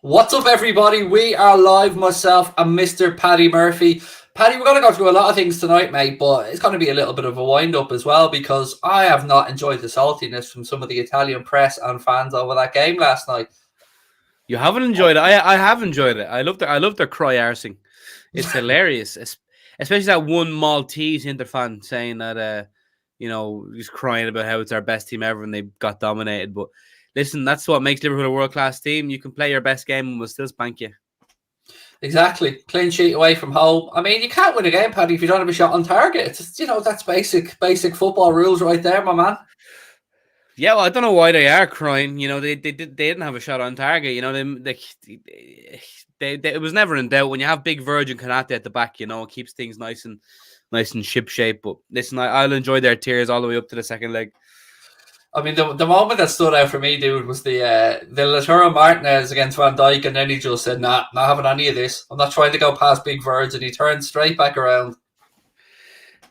What's up, everybody? We are live, myself and Mr. Paddy Murphy. Paddy, we're going to go through a lot of things tonight, mate, but it's going to be a little bit of a wind-up as well because I have not enjoyed the saltiness from some of the Italian press and fans over that game last night. You haven't enjoyed it? I have enjoyed it. I love their cry arsing. It's hilarious, especially that one Maltese Inter fan saying that he's crying about how it's our best team ever and they got dominated. But listen, that's what makes Liverpool a world-class team. You can play your best game and we'll still spank you. Exactly. Clean sheet away from home. I mean, you can't win a game, Paddy, if you don't have a shot on target. It's, that's basic football rules right there, my man. Yeah, well, I don't know why they are crying. They didn't have a shot on target. It was never in doubt. When you have big Virgin Konate at the back, it keeps things nice and ship shape. But listen, I'll enjoy their tears all the way up to the second leg. I mean, the moment that stood out for me, dude, was the Lautaro Martinez against Van Dijk, and then he just said, "Nah, not having any of this. I'm not trying to go past big Virgin." And he turned straight back around.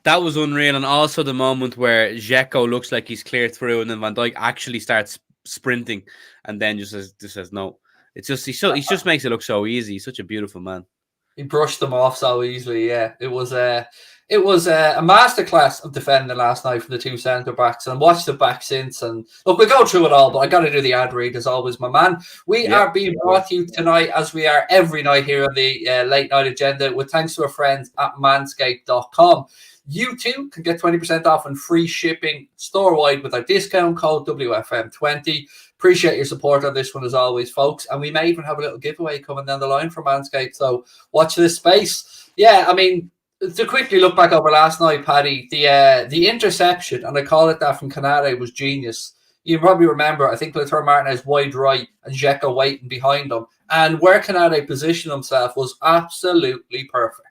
That was unreal, and also the moment where Dzeko looks like he's clear through, and then Van Dijk actually starts sprinting, and then just says no. It's just he just makes it look so easy. He's such a beautiful man. He brushed them off so easily. Yeah, it was a masterclass of defending last night from the two centre backs, and watched it back since. And look, we'll go through it all, but I got to do the ad read as always, my man. We are being brought to you tonight, as we are every night here on the late night agenda, with thanks to our friends at Manscaped.com. You too can get 20% off and free shipping store-wide with our discount code WFM20. Appreciate your support on this one as always, folks. And we may even have a little giveaway coming down the line from Manscaped, so watch this space. Yeah, I mean, to quickly look back over last night, Paddy, the interception, and I call it that, from Konate was genius. You probably remember, I think Lautaro Martinez wide right and Dzeko waiting behind him. And where Konate positioned himself was absolutely perfect.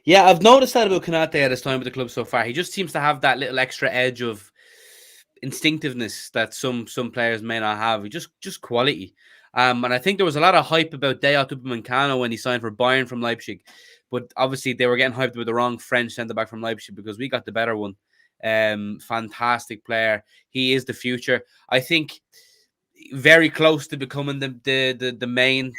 Yeah, I've noticed that about Konate at his time with the club so far. He just seems to have that little extra edge of instinctiveness that some players may not have. Just quality. And I think there was a lot of hype about Dayot Upamecano when he signed for Bayern from Leipzig. But obviously they were getting hyped with the wrong French centre-back from Leipzig because we got the better one. Fantastic player. He is the future. I think very close to becoming the main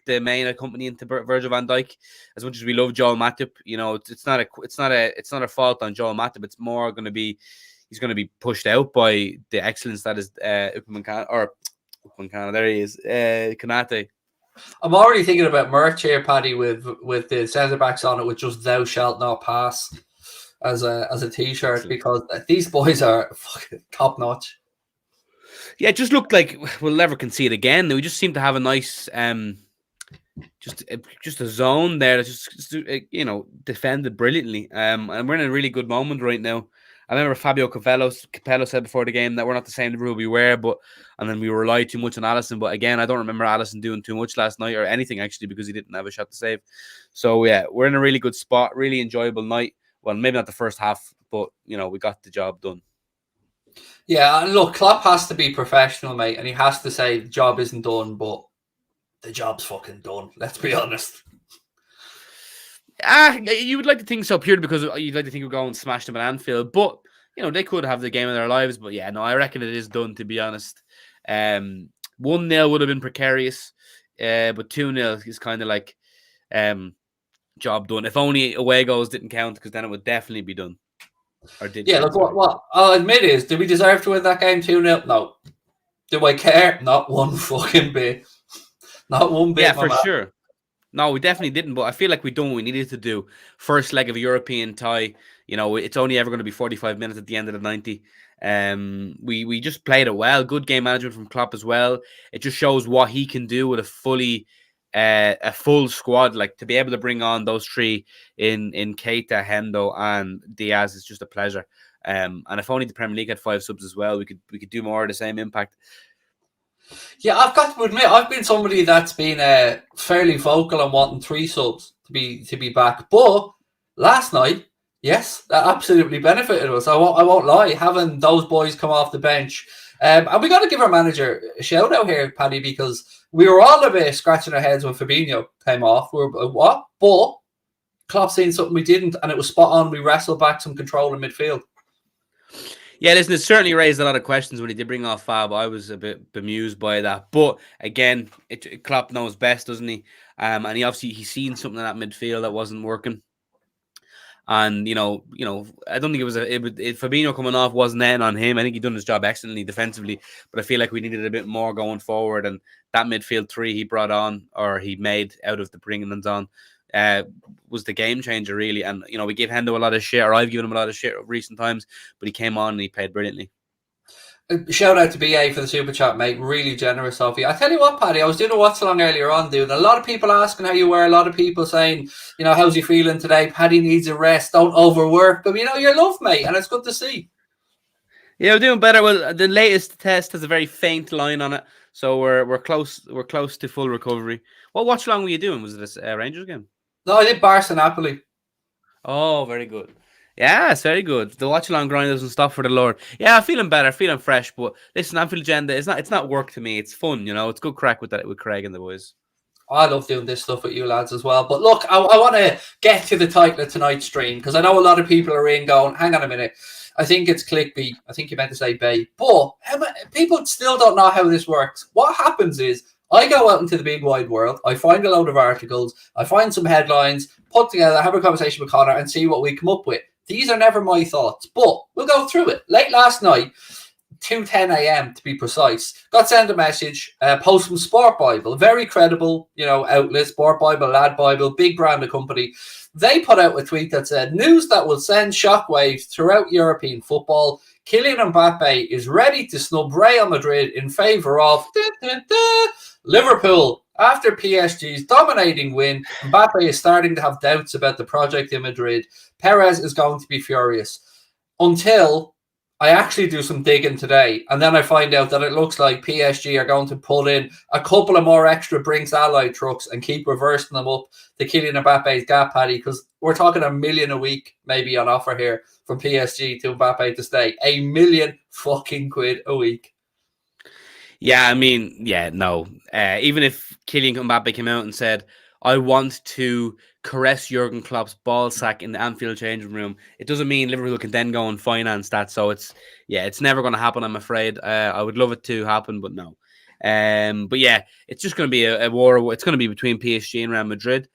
accompaniment to Virgil van Dijk. As much as we love Joel Matip, it's not a fault on Joel Matip. It's more going to be he's going to be pushed out by the excellence that is Upamecano. There he is, Konate. I'm already thinking about merch here, Paddy, with the centre backs on it, with just "Thou shalt not pass" as a t-shirt, because these boys are fucking top notch. Yeah, it just looked like we'll never concede again. We just seem to have a nice, just a zone there that just defended brilliantly. And we're in a really good moment right now. I remember Fabio Capello said before the game that we're not the same Liverpool we were, and then we relied too much on Alisson. But again, I don't remember Alisson doing too much last night or anything actually, because he didn't have a shot to save. So yeah, we're in a really good spot, really enjoyable night. Well, maybe not the first half, but we got the job done. Yeah, and look, Klopp has to be professional, mate, and he has to say the job isn't done, but the job's fucking done. Let's be honest. You would like to think so, purely because you'd like to think we'll go and smash them at Anfield, but they could have the game of their lives. But yeah, no, I reckon it is done, to be honest. 1-0 would have been precarious, but 2-0 is kind of like job done. If only away goals didn't count, because then it would definitely be done. Or did look, what I'll admit is, did we deserve to win that game 2-0? No. Do I care? Not one fucking bit. Not one bit. Yeah, for sure. No, we definitely didn't, but I feel like we done what we needed to do. First leg of a European tie, it's only ever going to be 45 minutes at the end of the 90. We just played it well. Good game management from Klopp as well. It just shows what he can do with a full squad. Like, to be able to bring on those three in Keita, Hendo, and Diaz is just a pleasure. And if only the Premier League had 5 subs as well, we could do more of the same impact. Yeah, I've got to admit, I've been somebody that's been fairly vocal on wanting 3 subs to be back. But last night, yes, that absolutely benefited us. I won't lie, having those boys come off the bench. And we got to give our manager a shout out here, Paddy, because we were all a bit scratching our heads when Fabinho came off. We were, what? But Klopp seen something we didn't, and it was spot on. We wrestled back some control in midfield. Yeah, listen, it certainly raised a lot of questions when he did bring off Fab. I was a bit bemused by that. But again, Klopp knows best, doesn't he? And he's seen something in that midfield that wasn't working. And I don't think Fabinho coming off wasn't then on him. I think he done his job excellently defensively, but I feel like we needed a bit more going forward. And that midfield three he brought on, or he made out of the bringing on, was the game changer really. And we gave Hendo a lot of shit, or I've given him a lot of shit of recent times, but he came on and he played brilliantly. Shout out to BA for the super chat, mate. Really generous of you. I tell you what, Paddy, I was doing a watch along earlier on, dude. A lot of people asking how you were. A lot of people saying, how's he feeling today? Paddy needs a rest. Don't overwork. But you're love, mate, and it's good to see. Yeah, we're doing better. Well, the latest test has a very faint line on it, so we're close. We're close to full recovery. What watch along were you doing? Was it a Rangers game? No, I did Barca Napoli. Oh, very good. Yeah, it's very good. The watch along grind doesn't stop for the Lord. Yeah, I'm feeling better, feeling fresh. But listen, Anfield Agenda, it's not work to me. It's fun, It's good crack with Craig and the boys. I love doing this stuff with you lads as well. But look, I want to get to the title of tonight's stream because I know a lot of people are in going, hang on a minute. I think it's clickbait. I think you meant to say bay. But people still don't know how this works. What happens is I go out into the big wide world. I find a load of articles. I find some headlines, put together, have a conversation with Connor and see what we come up with. These are never my thoughts, but we'll go through it. Late last night, 2:10 a.m. to be precise, got sent a message, post from Sport Bible, very credible, outlet, Sport Bible, Lad Bible, big brand of company. They put out a tweet that said, news that will send shockwaves throughout European football. Kylian Mbappe is ready to snub Real Madrid in favour of Liverpool. After PSG's dominating win, Mbappe is starting to have doubts about the project in Madrid. Perez is going to be furious. Until I actually do some digging today, and then I find out that it looks like PSG are going to put in a couple of more extra Brinks Allied trucks and keep reversing them up to Kylian Mbappe's gap, Paddy, because we're talking $1 million a week maybe on offer here from PSG to Mbappe to stay. $1 million fucking quid a week. Yeah, I mean, no. Even if Kylian Mbappe came out and said, I want to caress Jurgen Klopp's ball sack in the Anfield changing room, it doesn't mean Liverpool can then go and finance that. So it's never going to happen, I'm afraid. I would love it to happen, but no. But yeah, it's just going to be a war. It's going to be between PSG and Real Madrid.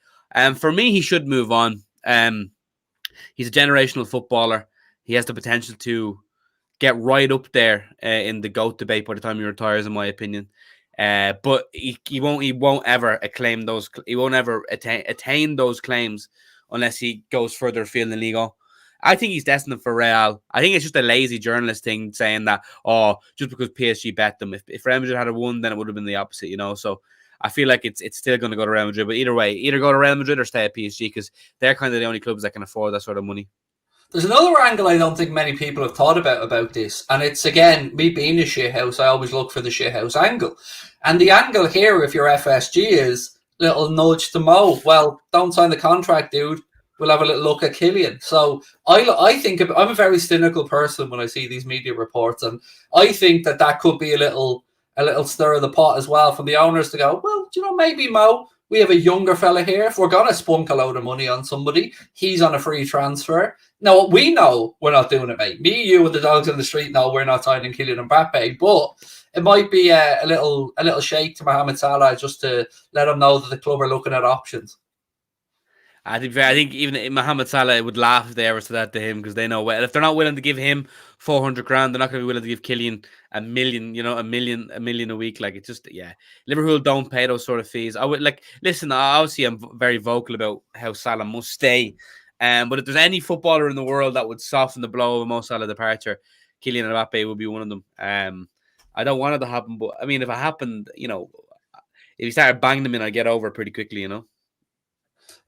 For me, he should move on. He's a generational footballer. He has the potential to get right up there in the GOAT debate by the time he retires, in my opinion. But he won't ever acclaim those. He won't ever attain those claims unless he goes further afield in Liga. I think he's destined for Real. I think it's just a lazy journalist thing saying that, just because PSG bet them. If Real Madrid had won, then it would have been the opposite, So I feel like it's still going to go to Real Madrid. But either way, either go to Real Madrid or stay at PSG because they're kind of the only clubs that can afford that sort of money. There's another angle I don't think many people have thought about this, and it's, again, me being a shithouse, I always look for the shithouse angle. And the angle here, if you're FSG, is little nudge to Mo. Well, don't sign the contract, dude. We'll have a little look at Kylian. So I think I'm a very cynical person when I see these media reports, and I think that could be a little stir of the pot as well from the owners to go, well, maybe Mo, we have a younger fella here. If we're going to spunk a load of money on somebody, he's on a free transfer. Now, we know we're not doing it, mate. Me, you, and the dogs on the street know we're not signing Kylian Mbappe, but it might be a little shake to Mohamed Salah just to let him know that the club are looking at options. I think even Mohamed Salah would laugh if they ever said that to him because they know, well, if they're not willing to give him 400 grand, they're not going to be willing to give Kylian a million a week. Like, it's just, Liverpool don't pay those sort of fees. I would listen, obviously I'm very vocal about how Salah must stay. But if there's any footballer in the world that would soften the blow of a Mo Salah departure, Kylian Mbappe would be one of them. I don't want it to happen, but I mean, if it happened, if he started banging them in, I'd get over it pretty quickly,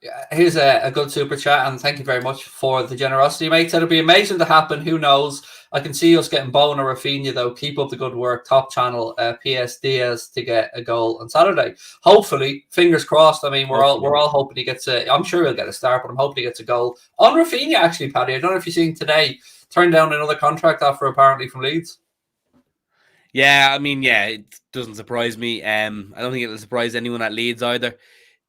Yeah, here's a good super chat, and thank you very much for the generosity, mate. It'll be amazing to happen. Who knows? I can see us getting Bono or Rafinha, though. Keep up the good work. Top channel, PS Diaz to get a goal on Saturday. Hopefully, fingers crossed. I mean, we're all hoping he gets I'm sure he'll get a start, but I'm hoping he gets a goal on Rafinha. Actually, Paddy, I don't know if you've seen today. Turned down another contract offer apparently from Leeds. Yeah, I mean, it doesn't surprise me. I don't think it'll surprise anyone at Leeds either.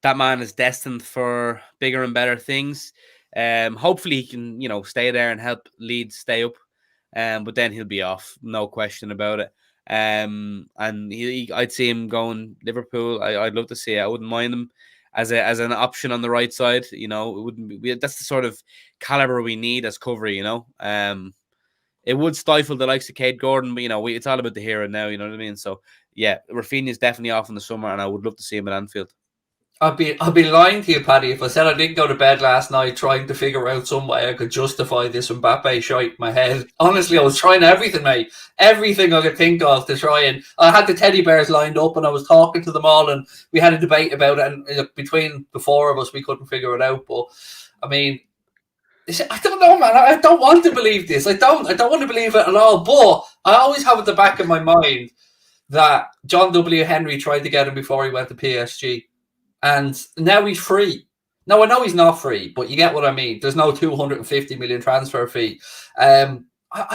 That man is destined for bigger and better things. Hopefully he can, stay there and help Leeds stay up. but then he'll be off, no question about it. And I'd see him going Liverpool. I'd love to see it. I wouldn't mind him as an option on the right side. You know, it wouldn't be, that's the sort of caliber we need as cover. You know, it would stifle the likes of Kate Gordon, but you know, it's all about the here and now. You know what I mean? So yeah, Rafinha's definitely off in the summer, and I would love to see him at Anfield. I'd be lying to you, Paddy, if I said I didn't go to bed last night trying to figure out some way I could justify this Mbappe shite in my head. Honestly, I was trying everything, mate. Everything I could think of to try, and I had the teddy bears lined up and I was talking to them all and we had a debate about it, and between the four of us we couldn't figure it out. But I mean, I don't know, man. I don't want to believe this. I don't want to believe it at all. But I always have at the back of my mind that John W. Henry tried to get him before he went to PSG. And now he's free. No, I know he's not free, but you get what I mean. There's no 250 million transfer fee. I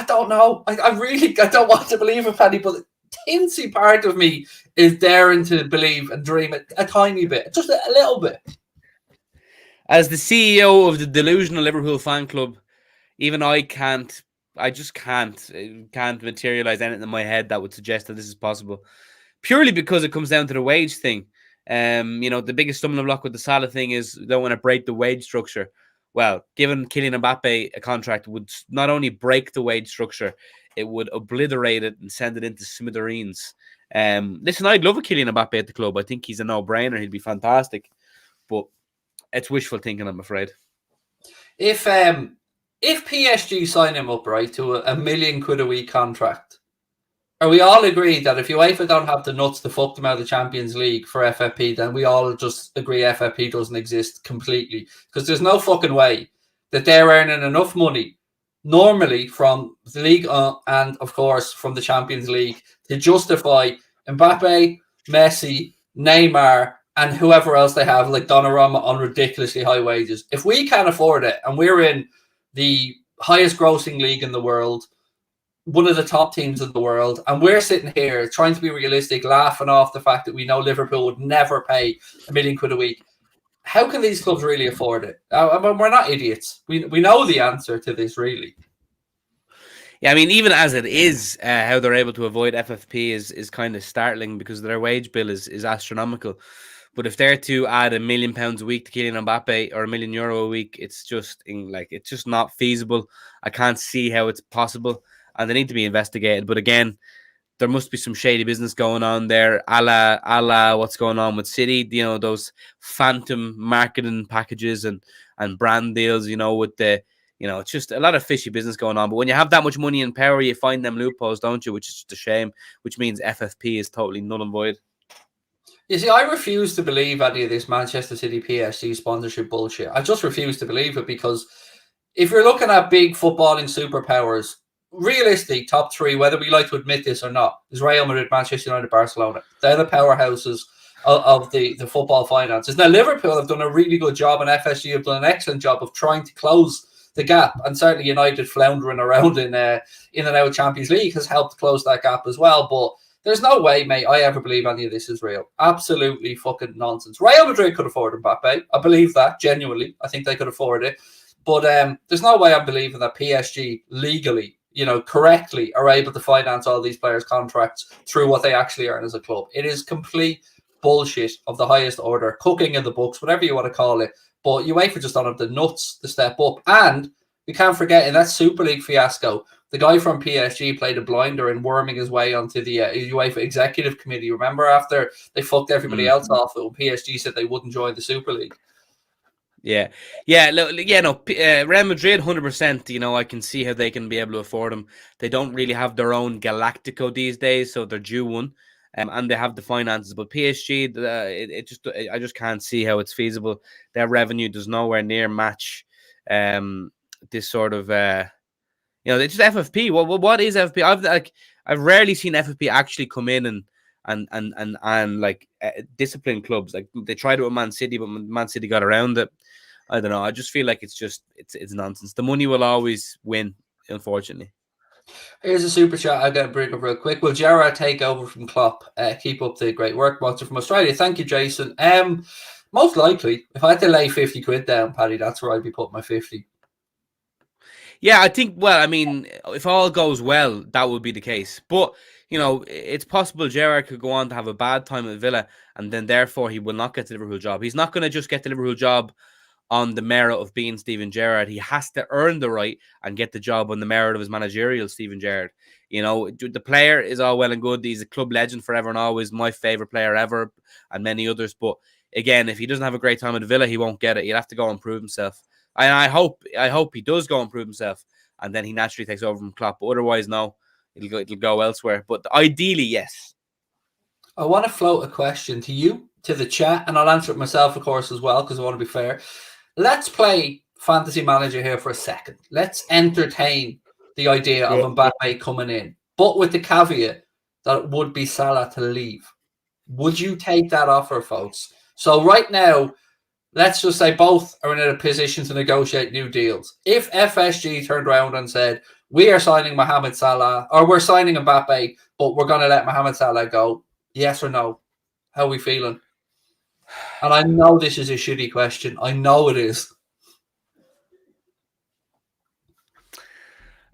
don't know. I don't want to believe it, Paddy, but a teensy part of me is daring to believe and dream a tiny bit, just a little bit. As the CEO of the delusional Liverpool fan club, even I just can't materialize anything in my head that would suggest that this is possible. Purely because it comes down to the wage thing. You know, the biggest stumbling block with the Salah thing is they don't want to break the wage structure. Well, giving Kylian Mbappe a contract would not only break the wage structure, it would obliterate it and send it into smithereens. Listen, I'd love a Kylian Mbappe at the club. I think he's a no-brainer. He'd be fantastic. But it's wishful thinking, I'm afraid. If PSG sign him up, right, to £1 million a week contract, are we all agreed that if UEFA don't have the nuts to fuck them out of the Champions League for FFP, then we all just agree FFP doesn't exist completely? Because there's no fucking way that they're earning enough money normally from the league and, of course, from the Champions League to justify Mbappe, Messi, Neymar, and whoever else they have, like Donnarumma, on ridiculously high wages. If we can't afford it and we're in the highest grossing league in the world, one of the top teams in the world, and we're sitting here trying to be realistic, laughing off the fact that we know Liverpool would never pay £1 million a week. How can these clubs really afford it? I mean, we're not idiots. We know the answer to this, really. Yeah, I mean, even as it is, how they're able to avoid FFP is kind of startling because their wage bill is astronomical. But if they're to add £1 million a week to Kylian Mbappe or €1 million a week, it's just not feasible. I can't see how it's possible. And they need to be investigated. But again, there must be some shady business going on there, a la what's going on with City. You know, those phantom marketing packages and brand deals, you know, with the, you know, it's just a lot of fishy business going on. But when you have that much money and power, you find them loopholes, don't you? Which is just a shame, which means FFP is totally null and void. You see, I refuse to believe any of this Manchester City PSG sponsorship bullshit. I just refuse to believe it because if you're looking at big footballing superpowers, realistic top three, whether we like to admit this or not, is Real Madrid, Manchester United, Barcelona. They're the powerhouses of the football finances. Now, Liverpool have done a really good job, and FSG have done an excellent job of trying to close the gap. And certainly United floundering around in and out of Champions League has helped close that gap as well. But there's no way, mate, I ever believe any of this is real. Absolutely fucking nonsense. Real Madrid could afford Mbappe. I believe that, genuinely. I think they could afford it. But there's no way I'm believing that PSG legally, you know, correctly are able to finance all these players' contracts through what they actually earn as a club. It is complete bullshit of the highest order, cooking in the books, whatever you want to call it. But UEFA just don't have the nuts to step up. And we can't forget, in that Super League fiasco, the guy from PSG played a blinder in worming his way onto the UEFA Executive Committee. Remember, after they fucked everybody else off, when PSG said they wouldn't join the Super League. Yeah. Real Madrid, 100%. You know, I can see how they can be able to afford them. They don't really have their own Galactico these days, so they're due one, and they have the finances. But PSG, I just can't see how it's feasible. Their revenue does nowhere near match this sort of, it's just FFP. What is FFP? I've rarely seen FFP actually come in and discipline clubs. Like they tried it with Man City, but Man City got around it. I don't know. I just feel like it's nonsense. The money will always win, unfortunately. Here's a super chat I got to bring up real quick. Will Gerrard take over from Klopp? Keep up the great work. Monster from Australia. Thank you, Jason. Most likely, if I had to lay 50 quid down, Paddy, that's where I'd be putting my 50. Yeah, I think, well, I mean, if all goes well, that would be the case. But, you know, it's possible Gerrard could go on to have a bad time at Villa, and then therefore he will not get the Liverpool job. He's not going to just get the Liverpool job on the merit of being Steven Gerrard. He has to earn the right and get the job on the merit of his managerial Steven Gerrard. You know, the player is all well and good. He's a club legend forever and always, my favourite player ever, and many others. But again, if he doesn't have a great time at Villa, he won't get it. He'll have to go and prove himself. And I hope he does go and prove himself, and then he naturally takes over from Klopp. But otherwise, no, it'll go elsewhere. But ideally, yes. I want to float a question to you, to the chat, and I'll answer it myself, of course, as well, because I want to be fair. Let's play Fantasy Manager here for a second. Let's entertain the idea of Mbappe coming in, but with the caveat that it would be Salah to leave. Would you take that offer, folks? So right now, let's just say both are in a position to negotiate new deals. If FSG turned around and said, we are signing Mohamed Salah, or we're signing Mbappe, but we're going to let Mohamed Salah go, yes or no? How are we feeling? And I know this is a shitty question. I know it is.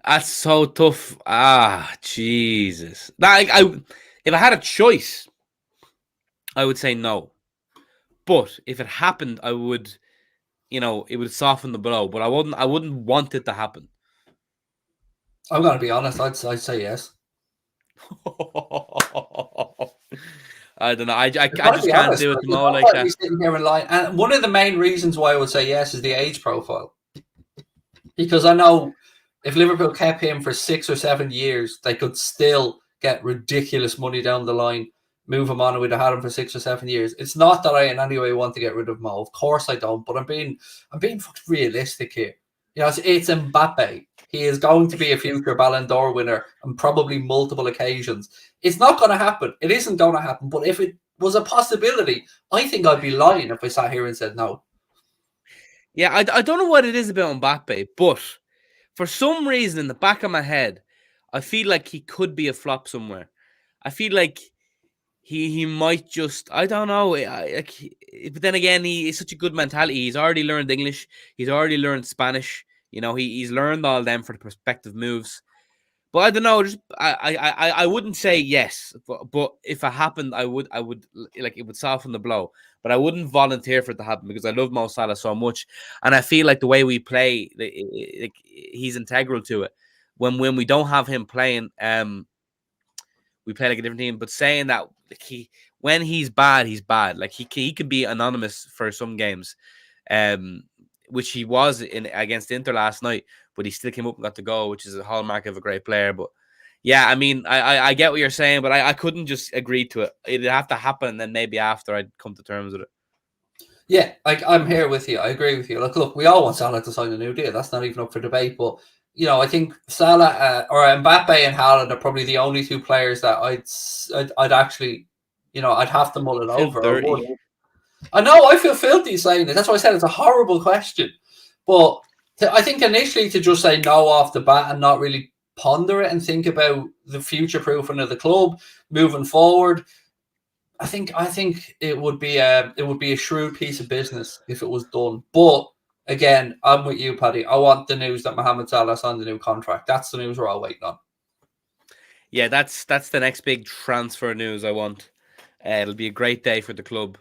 That's so tough. Jesus. Like, if I had a choice, I would say no. But if it happened, I would, you know, it would soften the blow. But I wouldn't want it to happen. I'm going to be honest. I'd say yes. I don't know. I just can't do it tomorrow like that. Sitting here and lying. And one of the main reasons why I would say yes is the age profile. Because I know if Liverpool kept him for 6 or 7 years, they could still get ridiculous money down the line, move him on, and we'd have had him for 6 or 7 years. It's not that I in any way want to get rid of him. Of course I don't, but I'm being fucking realistic here. You know, it's Mbappe. He is going to be a future Ballon d'Or winner on probably multiple occasions. It's not going to happen. It isn't going to happen. But if it was a possibility, I think I'd be lying if I sat here and said no. Yeah, I don't know what it is about Mbappe, but for some reason in the back of my head, I feel like he could be a flop somewhere. I feel like he might just, I don't know. But then again, he is such a good mentality. He's already learned English. He's already learned Spanish. You know, he's learned all them for the prospective moves. But I don't know. Just I wouldn't say yes. But if it happened, I would like, it would soften the blow. But I wouldn't volunteer for it to happen because I love Mo Salah so much, and I feel like the way we play, like, he's integral to it. When we don't have him playing, we play like a different team. But saying that, like, when he's bad, he's bad. Like, he can be anonymous for some games, which he was in against Inter last night. But he still came up and got the goal, which is a hallmark of a great player. But yeah, I mean, I get what you're saying, but I couldn't just agree to it. It'd have to happen, and then maybe after I'd come to terms with it. Yeah, I'm here with you. I agree with you. Look, we all want Salah to sign a new deal. That's not even up for debate. But, you know, I think Salah or Mbappe and Haaland are probably the only two players that I'd actually, you know, I'd have to mull it over. I know, I feel filthy saying it. That's why I said it's a horrible question. But I think initially to just say no off the bat and not really ponder it and think about the future proofing of the club moving forward, I think it would be a shrewd piece of business if it was done. But again, I'm with you, Paddy. I want the news that Mohamed Salah signed a new contract. That's the news we're all waiting on. Yeah, that's the next big transfer news I want. It'll be a great day for the club.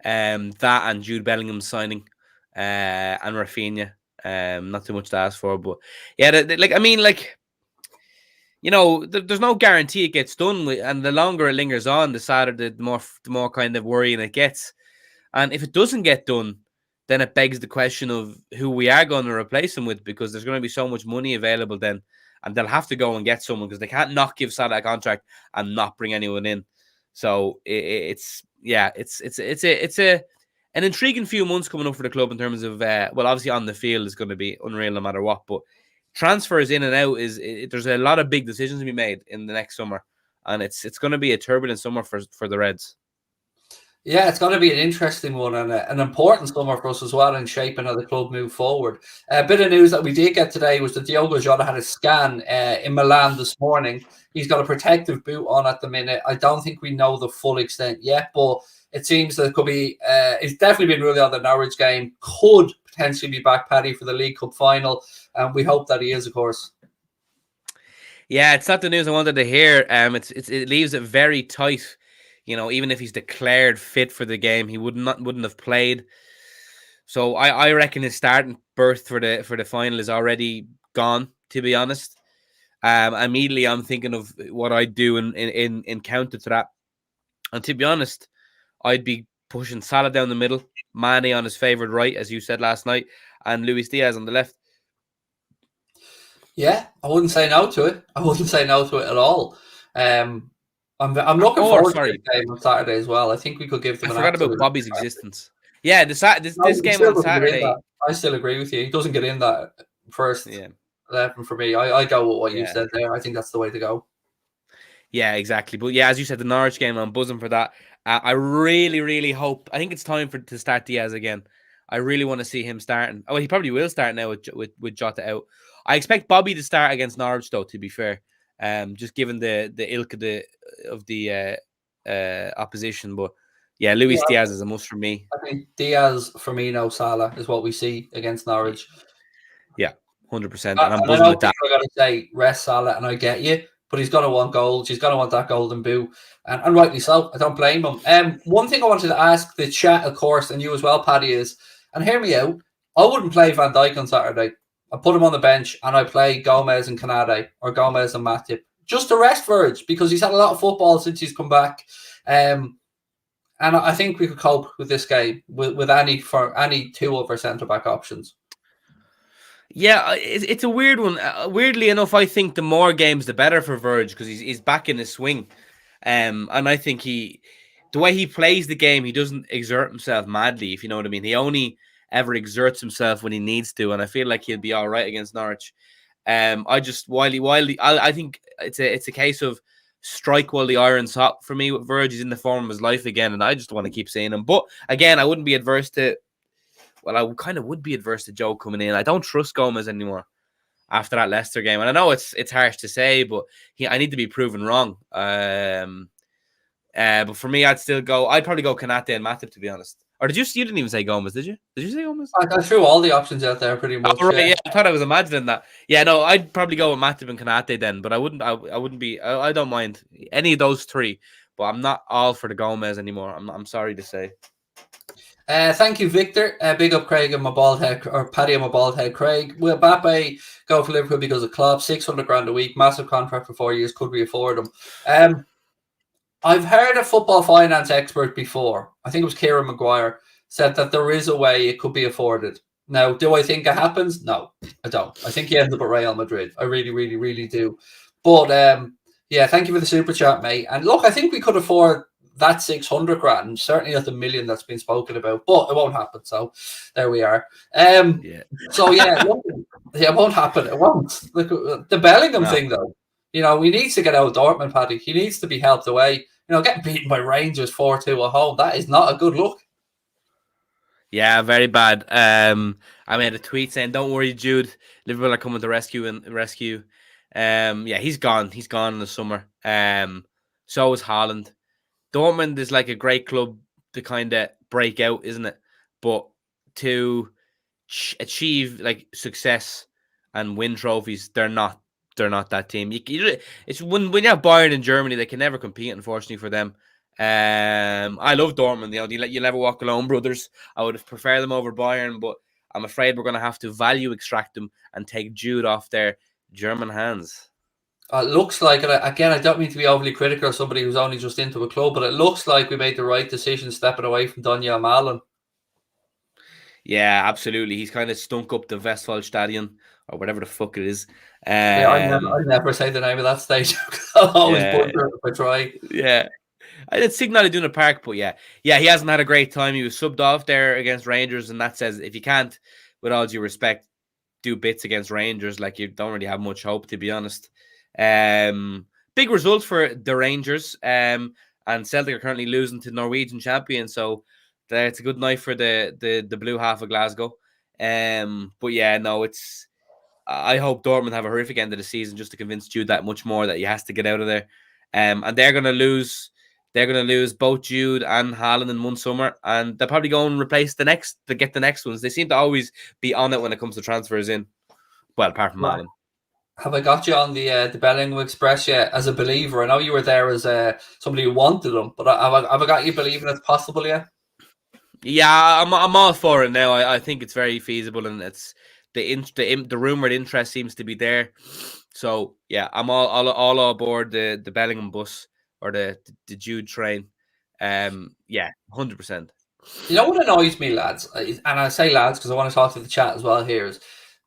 That and Jude Bellingham signing, and Rafinha. Not too much to ask for, but yeah, you know, there's no guarantee it gets done, and the longer it lingers on, the sadder, the more kind of worrying it gets. And if it doesn't get done, then it begs the question of who we are going to replace him with, because there's going to be so much money available then, and they'll have to go and get someone because they can't not give Salah a contract and not bring anyone in. So it's an intriguing few months coming up for the club in terms of, well, obviously on the field is going to be unreal no matter what, but transfers in and out there's a lot of big decisions to be made in the next summer, and it's going to be a turbulent summer for the Reds. Yeah, it's going to be an interesting one and an important summer for us as well in shaping how the club move forward. A bit of news that we did get today was that Diogo Jota had a scan in Milan this morning. He's got a protective boot on at the minute. I don't think we know the full extent yet, but it seems that it could be, it's definitely been ruled out the Norwich game, could potentially be back, Paddy, for the League Cup final. And we hope that he is, of course. Yeah, it's not the news I wanted to hear. It leaves it very tight. You know, even if he's declared fit for the game, he wouldn't have played. So I reckon his starting berth for the final is already gone, to be honest. Immediately I'm thinking of what I'd do in counter to that. And to be honest, I'd be pushing Salah down the middle, Mane on his favoured right, as you said last night, and Luis Diaz on the left. Yeah, I wouldn't say no to it. I wouldn't say no to it at all. I'm looking forward to this game on Saturday as well. I think we could give them. I forgot about Bobby's existence. Yeah, this game on Saturday. I still agree with you. He doesn't get in that first 11 for me. I go with what you said there. I think that's the way to go. Yeah, exactly. But yeah, as you said, the Norwich game, I'm buzzing for that. I really, really hope. I think it's time to start Diaz again. I really want to see him starting. Oh, he probably will start now with Jota out. I expect Bobby to start against Norwich, though. To be fair, just given the ilk of the opposition, but yeah, Luis Diaz is a must for me. I think Diaz, Firmino, Salah is what we see against Norwich. Yeah, 100%. And I'm buzzing with that. I got to say rest Salah, and I get you, but he's going to want goals. He's going to want that golden boot, and rightly so. I don't blame him. One thing I wanted to ask the chat, of course, and you as well, Paddy, is, and hear me out, I wouldn't play Van Dijk on Saturday. I put him on the bench and I play Gomez and Canade or Gomez and Matip just to rest Verge because he's had a lot of football since he's come back. And I think we could cope with this game with any two of our centre-back options. Yeah, it's a weird one. Weirdly enough, I think the more games, the better for Verge because he's back in his swing. And I think the way he plays the game, he doesn't exert himself madly, if you know what I mean. He only ever exerts himself when he needs to, and I feel like he'll be all right against Norwich. I think it's a case of strike while the iron's hot for me with Verge. He's in the form of his life again, and I just want to keep seeing him. But again, I wouldn't be adverse to. Well, I kind of would be adverse to Joe coming in. I don't trust Gomez anymore after that Leicester game, and I know it's harsh to say, but I need to be proven wrong. But for me, I'd probably go Kanate and Matip, to be honest. Or you didn't even say Gomez, did you? Did you say Gomez? I threw all the options out there pretty much. Oh, right, yeah. I thought I was imagining that. Yeah, no, I'd probably go with Matip and Kanate then, but I wouldn't be. I don't mind any of those three, but I'm not all for the Gomez anymore. I'm sorry to say. Thank you, Victor. Big up Craig and my bald head, or Paddy and my bald head. Craig, will Mbappe go for Liverpool because of Klopp? 600 grand a week, massive contract for 4 years. Could we afford him? I've heard a football finance expert before, I think it was Kieran Maguire, said that there is a way it could be afforded. Now, do I think it happens? No, I don't. I think he ends up at Real Madrid. I really, really, really do. But, yeah, thank you for the super chat, mate. And look, I think we could afford that 600 grand, certainly not the million that's been spoken about, but it won't happen. So there we are. So, yeah, look, it won't happen. It won't. Look, the Bellingham thing, though, you know, he needs to get out of Dortmund, Paddy. He needs to be helped away. You know, getting beaten by Rangers 4-2 at home, that is not a good look. Yeah, very bad. I made a tweet saying, "Don't worry, Jude. Liverpool are coming to rescue." Yeah, he's gone. He's gone in the summer. So is Houlden. Dortmund is like a great club to kind of break out, isn't it? But to achieve like success and win trophies, they're not that team. It's when you have Bayern in Germany, they can never compete, unfortunately for them. I love Dortmund. You know, you'll never walk alone, brothers. I would have preferred them over Bayern, but I'm afraid we're going to have to value extract them and take Jude off their German hands. It looks like, again, I don't mean to be overly critical of somebody who's only just into a club, but it looks like we made the right decision stepping away from Daniel Malen. Yeah, absolutely. He's kind of stunk up the Westfalenstadion or whatever the fuck it is. Yeah, I never say the name of that station. I'll always butcher it if I try. Yeah. It's Signal Iduna Park, but yeah, he hasn't had a great time. He was subbed off there against Rangers, and that says if you can't, with all due respect, do bits against Rangers, like you don't really have much hope, to be honest. Big result for the Rangers, and Celtic are currently losing to Norwegian champions, so it's a good night for the blue half of Glasgow. But yeah, no, I hope Dortmund have a horrific end of the season just to convince Jude that much more that he has to get out of there. And they're going to lose they're going to lose both Jude and Haaland in one summer, and they'll probably go and replace the next to get the next ones. They seem to always be on it when it comes to transfers in. Well, apart from Haaland. Have I got you on the Bellingham Express yet? As a believer, I know you were there as somebody who wanted them, but have I got you believing it's possible yet? Yeah, I'm all for it now. I think it's very feasible, and it's the rumored interest seems to be there. So yeah, I'm all aboard the Bellingham bus or the Jude train. Yeah, 100%. You know what annoys me, lads, and I say lads because I want to talk to the chat as well here, is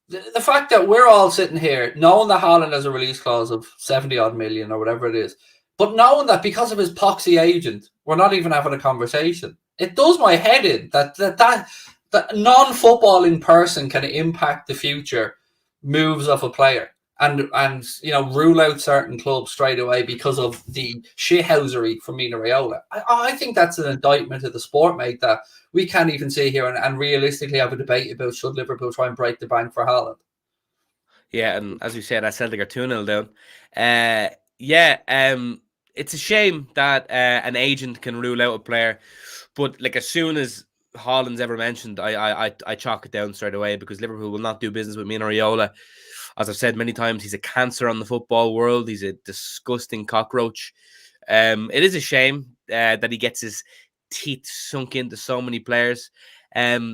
the fact that we're all sitting here knowing that Haaland has a release clause of 70 odd million or whatever it is, but knowing that because of his poxy agent, we're not even having a conversation. It does my head in that non-footballing person can impact the future moves of a player and rule out certain clubs straight away because of the shithousery from Mino Raiola. I think that's an indictment of the sport, mate, that we can't even sit here and realistically have a debate about should Liverpool try and break the bank for Haaland. Yeah, and as we said, I Celtic are 2-0 down. It's a shame that an agent can rule out a player, but like as soon as Haaland's ever mentioned, I chalk it down straight away because Liverpool will not do business with Mino Raiola. As I've said many times, he's a cancer on the football world. He's a disgusting cockroach. It is a shame that he gets his teeth sunk into so many players.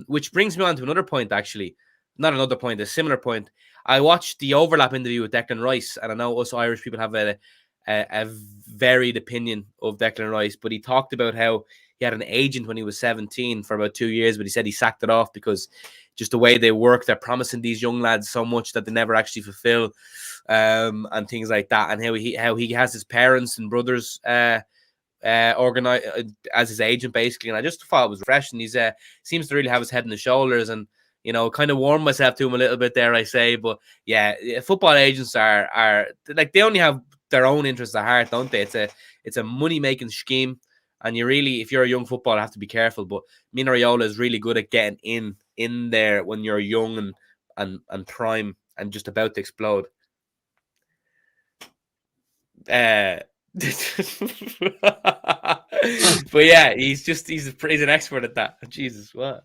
Which brings me on to another point, actually. Not another point, a similar point. I watched the overlap interview with Declan Rice, and I know us Irish people have a varied opinion of Declan Rice, but he talked about how he had an agent when he was 17 for about 2 years, but he said he sacked it off because just the way they work, they're promising these young lads so much that they never actually fulfill, and things like that. And how he has his parents and brothers organized as his agent, basically. And I just thought it was refreshing. He's seems to really have his head on his shoulders, and kind of warm myself to him a little bit there, I say. But yeah, football agents are like, they only have their own interests at heart, don't they? It's a money making scheme. And you really, if you're a young footballer, have to be careful. But Mino Raiola is really good at getting in there when you're young and prime and just about to explode. But yeah, he's an expert at that. Jesus, what?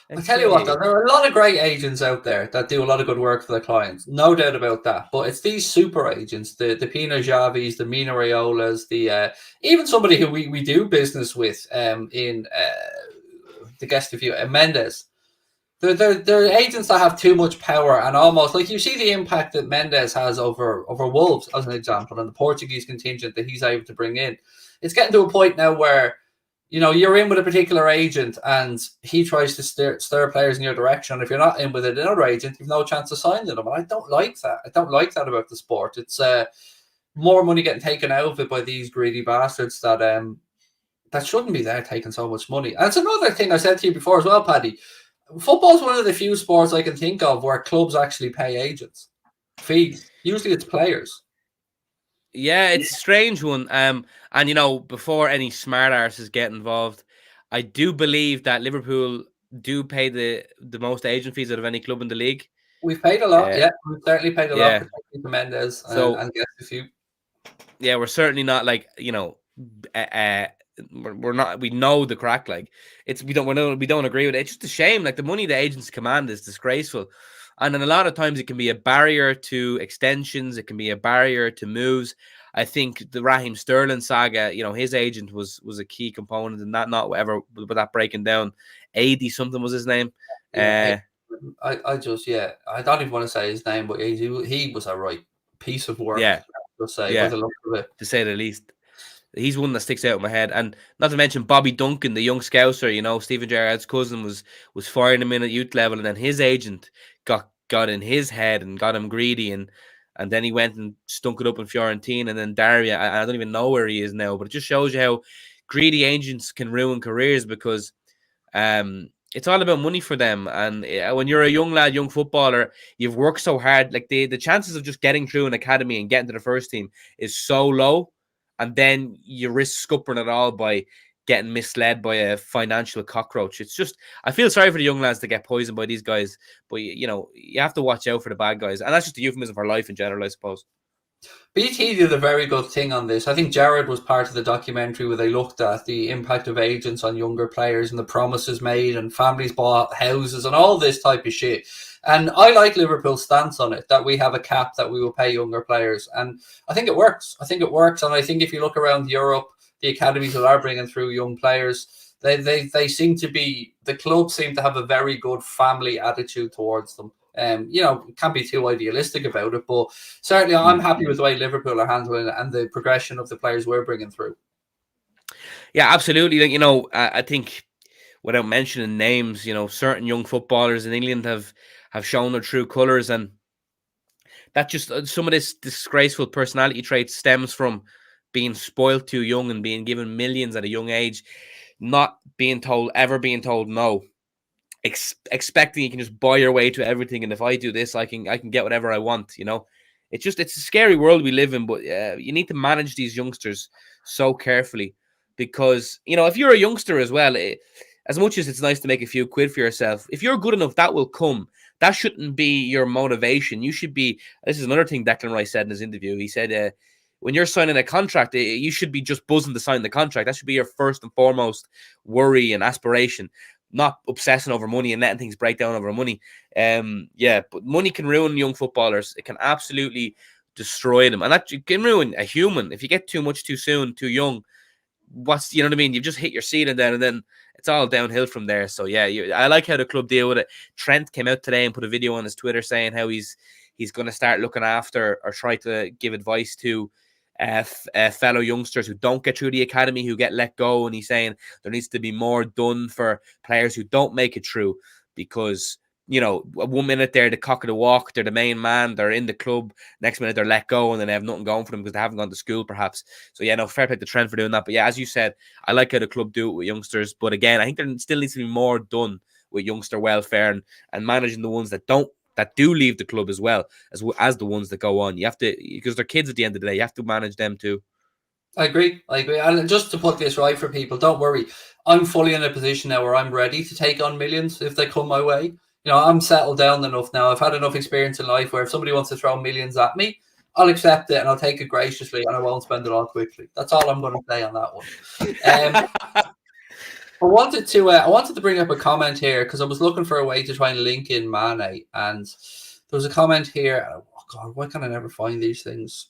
I tell you what, though, there are a lot of great agents out there that do a lot of good work for their clients. No doubt about that. But it's these super agents, the Pino Javis, the Mino Raiolas, even somebody who we do business with in the guest of you, Mendes. They're agents that have too much power, and almost like you see the impact that Mendes has over Wolves, as an example, and the Portuguese contingent that he's able to bring in. It's getting to a point now where you're in with a particular agent and he tries to stir players in your direction. And if you're not in with another agent, you've no chance of signing them. And I don't like that. I don't like that about the sport. It's more money getting taken out of it by these greedy bastards that shouldn't be there taking so much money. And it's another thing I said to you before as well, Paddy. Football's one of the few sports I can think of where clubs actually pay agents fees. Usually it's players. Yeah, it's a strange one. And before any smart arses get involved, I do believe that Liverpool do pay the most agent fees out of any club in the league. We've paid a lot, yeah. We've certainly paid a lot for Mendes and get a few. Yeah, we're certainly not like, we're not. We know the crack. Like we don't agree with it. It's just a shame. Like the money the agents command is disgraceful. And then a lot of times it can be a barrier to extensions. It can be a barrier to moves. I think the Raheem Sterling saga, his agent was a key component in that, not whatever, but that breaking down. 80 something was his name. I don't even want to say his name, but he was a right piece of work. Yeah. To say the least. He's one that sticks out in my head. And not to mention Bobby Duncan, the young scouser, Steven Gerrard's cousin was firing him in at youth level, and then his agent got in his head and got him greedy, and then he went and stunk it up in Fiorentina, and then Daria, I don't even know where he is now, but it just shows you how greedy agents can ruin careers because it's all about money for them. And when you're a young lad, young footballer, you've worked so hard, like the chances of just getting through an academy and getting to the first team is so low. And then you risk scuppering it all by getting misled by a financial cockroach. It's just, I feel sorry for the young lads that get poisoned by these guys, but you have to watch out for the bad guys. And that's just a euphemism for life in general, I suppose. BT did a very good thing on this. I think Jared was part of the documentary where they looked at the impact of agents on younger players and the promises made and families bought houses and all this type of shit. And I like Liverpool's stance on it, that we have a cap that we will pay younger players. And I think it works. I think it works. And I think if you look around Europe, the academies that are bringing through young players, they seem to be, the clubs seem to have a very good family attitude towards them. Can't be too idealistic about it, but certainly I'm happy with the way Liverpool are handling it and the progression of the players we're bringing through. Yeah, absolutely. I think without mentioning names, certain young footballers in England have shown their true colours, and that just some of this disgraceful personality traits stems from being spoiled too young and being given millions at a young age, not being told no. Expecting you can just buy your way to everything, and if I do this, I can get whatever I want. It's a scary world we live in, but you need to manage these youngsters so carefully, because if you're a youngster as well, as much as it's nice to make a few quid for yourself, if you're good enough, that will come. That shouldn't be your motivation. You should be. This is another thing Declan Rice said in his interview. He said, when you're signing a contract, you should be just buzzing to sign the contract. That should be your first and foremost worry and aspiration, not obsessing over money and letting things break down over money. But money can ruin young footballers. It can absolutely destroy them, and that can ruin a human. If you get too much too soon, too young, you know what I mean? You've just hit your ceiling then, and then it's all downhill from there. So I like how the club deal with it. Trent came out today and put a video on his Twitter saying how he's going to start looking after or try to give advice to fellow youngsters who don't get through the academy, who get let go, and he's saying there needs to be more done for players who don't make it through, because 1 minute they're the cock of the walk, they're the main man, they're in the club, next minute they're let go and then they have nothing going for them because they haven't gone to school perhaps. So fair play to Trent for doing that. But as you said, I like how the club do it with youngsters, but again, I think there still needs to be more done with youngster welfare and managing the ones that do leave the club as well as the ones that go on. You have to, because they're kids at the end of the day, you have to manage them too. I agree. And just to put this right for people, don't worry. I'm fully in a position now where I'm ready to take on millions if they come my way. I'm settled down enough now. I've had enough experience in life where if somebody wants to throw millions at me, I'll accept it and I'll take it graciously and I won't spend it all quickly. That's all I'm going to say on that one. I wanted to bring up a comment here because I was looking for a way to try and link in Mane, and there was a comment here. Oh God, why can't I never find these things?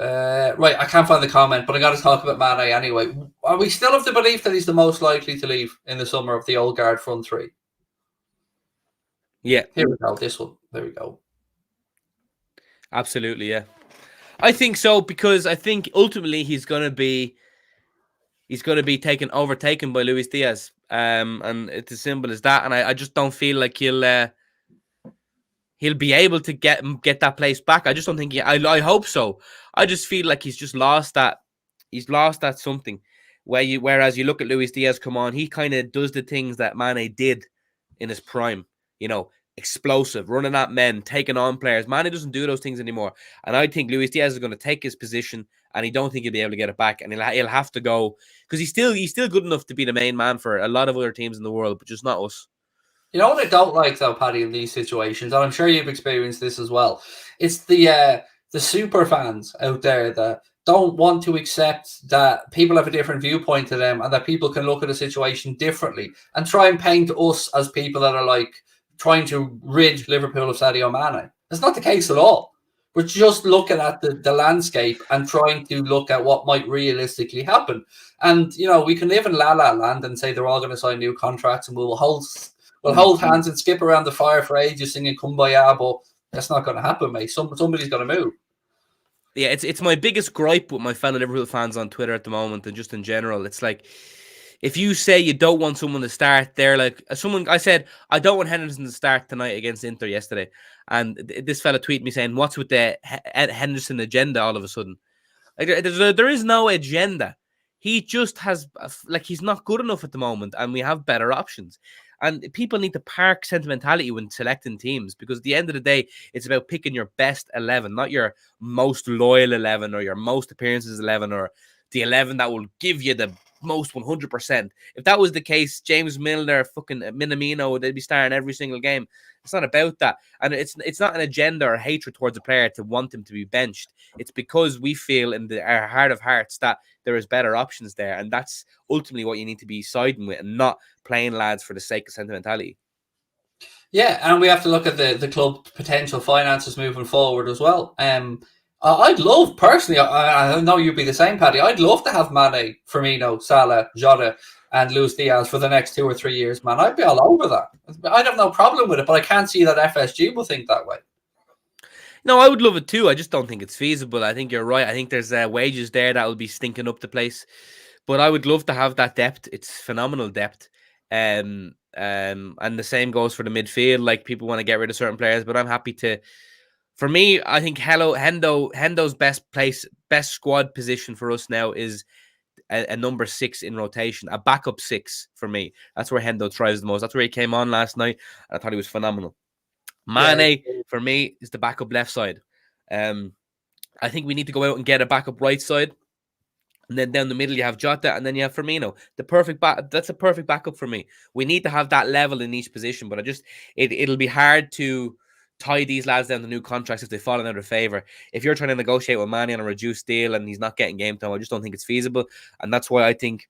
Right, I can't find the comment, but I got to talk about Mane anyway. Are we still of the belief that he's the most likely to leave in the summer of the old guard front three? Yeah. Here we go. This one. There we go. Absolutely, yeah. I think so, because I think ultimately he's going to be overtaken by Luis Diaz. And it's as simple as that. And I just don't feel like he'll be able to get that place back. I just don't think I hope so. I just feel like he's just lost that. He's lost that something. Whereas you look at Luis Diaz come on, he kind of does the things that Mane did in his prime. Explosive, running at men, taking on players. Mane doesn't do those things anymore. And I think Luis Diaz is going to take his position, and I don't think he'll be able to get it back. And he'll have to go, because he's still good enough to be the main man for a lot of other teams in the world, but just not us. You know what I don't like though, Paddy, in these situations, and I'm sure you've experienced this as well. It's the super fans out there that don't want to accept that people have a different viewpoint to them and that people can look at a situation differently and try and paint us as people that are like trying to rid Liverpool of Sadio Mane. It's not the case at all. We're just looking at the landscape and trying to look at what might realistically happen. And, we can live in La La Land and say they're all going to sign new contracts and we'll hold hands and skip around the fire for ages singing Kumbaya, but that's not going to happen, mate. Somebody's going to move. Yeah, it's my biggest gripe with my fellow Liverpool fans on Twitter at the moment and just in general. It's like, if you say you don't want someone to start, they're like, I said, I don't want Henderson to start tonight against Inter yesterday. And this fella tweeted me saying, what's with the Henderson agenda all of a sudden? Like, there is no agenda. He just has, he's not good enough at the moment, and we have better options. And people need to park sentimentality when selecting teams, because at the end of the day, it's about picking your best 11, not your most loyal 11 or your most appearances 11 or the 11 that will give you the most 100%. If that was the case, James Milner, fucking Minamino, they'd be starting every single game. It's not about that. And it's not an agenda or hatred towards a player to want him to be benched. It's because we feel in our heart of hearts that there is better options there. And that's ultimately what you need to be siding with, and not playing lads for the sake of sentimentality. Yeah, and we have to look at the club potential finances moving forward as well. I'd love, personally, I know you'd be the same, Paddy, I'd love to have Mane, Firmino, Salah, Jota, and Luis Diaz for the next 2 or 3 years, man. I'd be all over that. I'd have no problem with it, but I can't see that FSG will think that way. No, I would love it too. I just don't think it's feasible. I think you're right. I think there's wages there that will be stinking up the place. But I would love to have that depth. It's phenomenal depth. And the same goes for the midfield. Like, people want to get rid of certain players, but I'm happy to. For me, I think Hendo's best squad position for us now is a number 6 in rotation, a backup 6 for me. That's where Hendo thrives the most. That's where he came on last night, and I thought he was phenomenal. Mane, for me, is the backup left side. I think we need to go out and get a backup right side. And then down the middle, you have Jota, and then you have Firmino. That's a perfect backup for me. We need to have that level in each position, but it'll be hard to tie these lads down to new contracts if they fall out of favour. If you're trying to negotiate with Mane on a reduced deal and he's not getting game time, I just don't think it's feasible. And that's why I think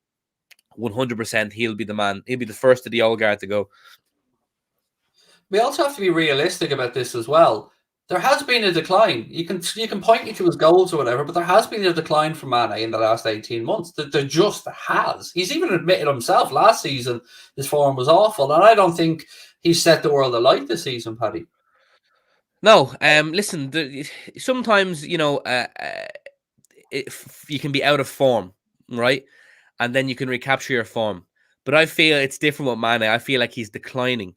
100% he'll be the man. He'll be the first of the old guard to go. We also have to be realistic about this as well. There has been a decline. You can point me to his goals or whatever, but there has been a decline from Mane in the last 18 months. There just has. He's even admitted himself last season his form was awful, and I don't think he's set the world alight this season, Paddy. No, listen, sometimes, you can be out of form, right? And then you can recapture your form. But I feel it's different with Mane. I feel like he's declining.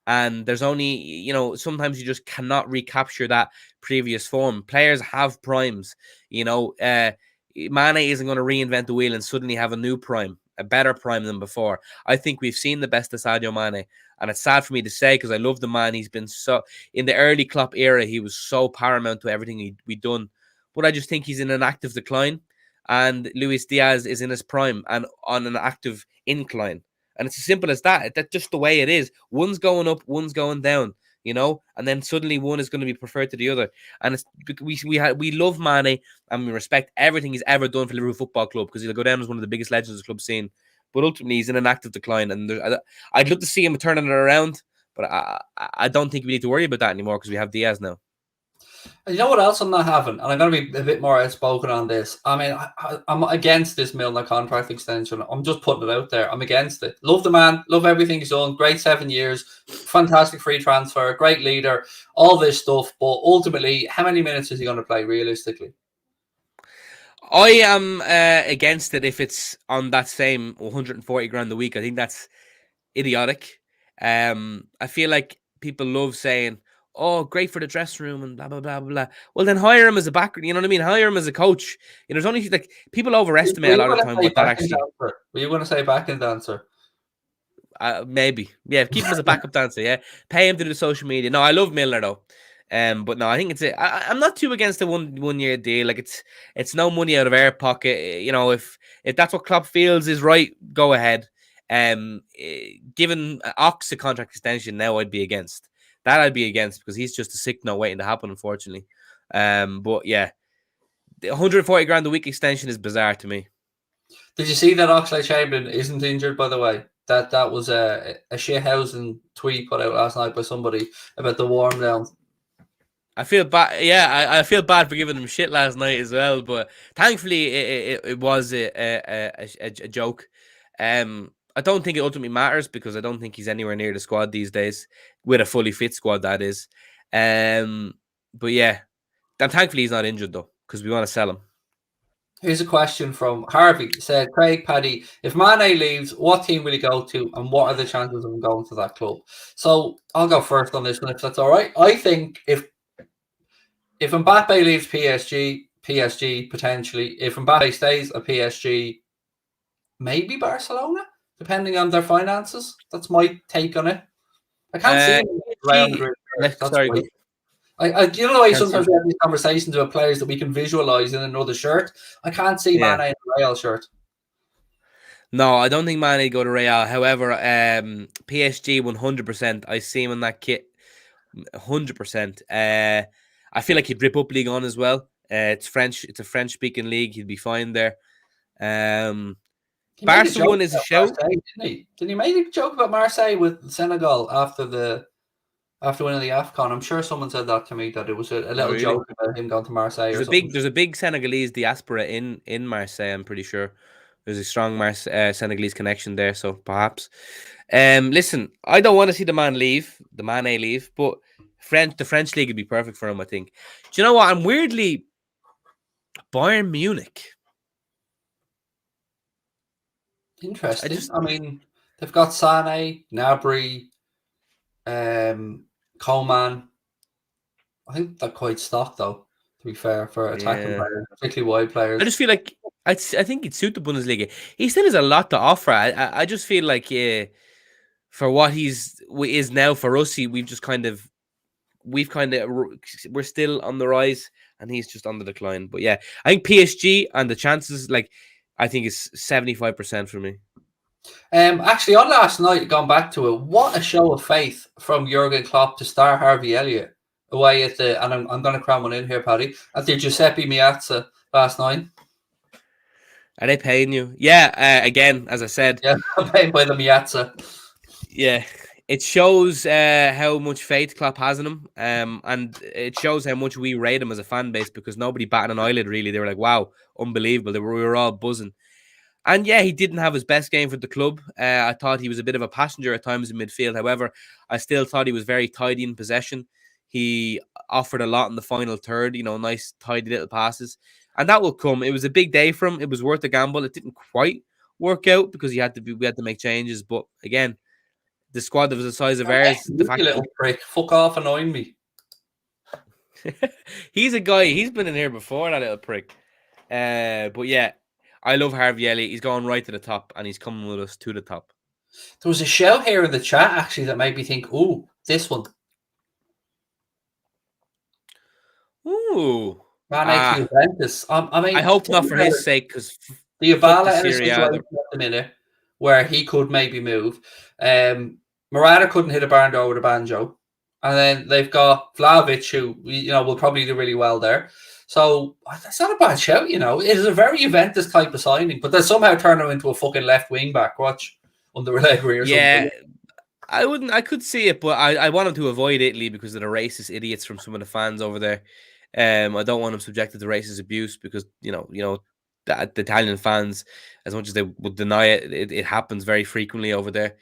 And there's only, sometimes you just cannot recapture that previous form. Players have primes, Mane isn't going to reinvent the wheel and suddenly have a new prime, a better prime than before. I think we've seen the best of Sadio Mane. And it's sad for me to say, because I love the man. He's been so, in the early Klopp era, he was so paramount to everything we'd done. But I just think he's in an active decline. And Luis Diaz is in his prime and on an active incline. And it's as simple as that. That's just the way it is. One's going up, one's going down, and then suddenly one is going to be preferred to the other. And we love Mane, and we respect everything he's ever done for Liverpool Football Club, because he'll go down as one of the biggest legends the club's seen. But ultimately, he's in an active decline, and I'd love to see him turning it around. But I don't think we need to worry about that anymore, because we have Diaz now. And you know what else I'm not having? And I'm going to be a bit more outspoken on this. I mean, I'm against this Milner contract extension. I'm just putting it out there. I'm against it. Love the man. Love everything he's done. Great 7 years. Fantastic free transfer. Great leader. All this stuff. But ultimately, how many minutes is he going to play realistically? I am against it if it's on that same 140 grand a week. I think that's idiotic. I feel like people love saying, oh, great for the dressing room and blah, blah, blah, blah. Well, then hire him as a backer. You know what I mean? Hire him as a coach. There's only, like, people overestimate a lot of the time what that actually... Were you going to say backing dancer? Maybe. Yeah, keep him as a backup dancer, yeah. Pay him to do the social media. No, I love Milner, though. But no, I think I'm not too against the one year deal. Like, it's no money out of our pocket. If that's what Klopp feels is right, go ahead. Given Ox a contract extension now, I'd be against. That I'd be against, because he's just a sick note waiting to happen, unfortunately. But yeah, the 140 grand a week extension is bizarre to me. Did you see that Oxlade-Chamberlain isn't injured, by the way? That was a shithousen tweet put out last night by somebody about the warm down. I feel bad. Yeah, I feel bad for giving him shit last night as well. But thankfully, it was a joke. I don't think it ultimately matters, because I don't think he's anywhere near the squad these days, with a fully fit squad, that is. But yeah, and thankfully he's not injured, though, because we want to sell him. Here's a question from Harvey. He said, Craig, Paddy, if Mane leaves, what team will he go to, and what are the chances of him going to that club? So I'll go first on this one, if that's all right. I think if Mbappe leaves PSG potentially. If Mbappe stays at PSG, maybe Barcelona, depending on their finances. That's my take on it. I can't see Real Madrid. Sorry. You know the way sometimes we have these conversations about players that we can visualize in another shirt? I can't see Mane in a Real shirt. No, I don't think Mane go to Real. However, PSG 100%. I see him in that kit 100%. I feel like he'd rip up League On as well. It's French. It's a French speaking league. He'd be fine there. He made a Barca joke one is a about shout. Marseille, didn't he? Didn't he make a joke about Marseille with Senegal after winning the AFCON? I'm sure someone said that to me, that it was a Oh, little really? joke about him going to Marseille or something. There's a big Senegalese diaspora in Marseille. I'm pretty sure there's a strong Senegalese connection there. So perhaps. Listen, I don't want to see the Mane leave, but the French league would be perfect for him. I think. Do you know what? I'm weirdly Bayern Munich. Interesting. I mean, they've got Sané, Gnabry, Coman. I think they're quite stocked, though, to be fair, for attacking players, particularly wide players. I just feel like I think he'd suit the Bundesliga. He still has a lot to offer. I just feel like for what is now for us, we're still on the rise and he's just on the decline. But yeah, I think PSG and the chances, I think it's 75% for me. Actually, on last night, gone back to it, what a show of faith from Jurgen Klopp to start Harvey Elliott away at and I'm going to cram one in here, Paddy, at the Giuseppe Meazza last night. Are they paying you? Yeah, again, as I said. Yeah, I'm paid by the Meazza. Yeah, it shows how much faith Klopp has in him, and it shows how much we rate him as a fan base, because nobody batted an eyelid, really. They were like, wow, unbelievable. We were all buzzing. And yeah, he didn't have his best game for the club. I thought he was a bit of a passenger at times in midfield. However, I still thought he was very tidy in possession. He offered a lot in the final third, nice, tidy little passes. And that will come. It was a big day for him. It was worth a gamble. It didn't quite work out because we had to make changes. But again, the squad that was the size of ours, the fact little prick, fuck off, annoying me. He's a guy. He's been in here before, that little prick. But yeah, I love Harvey Elliott. He's going right to the top, and he's coming with us to the top. There was a shout here in the chat, actually, that made me think, ooh, this one. Ooh. Mane Juventus. I mean, I hope not for his sake, because the Ibala in a situation at the minute where he could maybe move. Morata couldn't hit a barn door with a banjo. And then they've got Vlahovic, who, will probably do really well there. So that's not a bad shout, It is a very Juventus type of signing, but they'll somehow turn him into a fucking left wing back. Watch under Allegri or something. I could see it, but I want him to avoid Italy because of the racist idiots from some of the fans over there. I don't want him subjected to racist abuse because, the Italian fans, as much as they would deny it, it happens very frequently over there.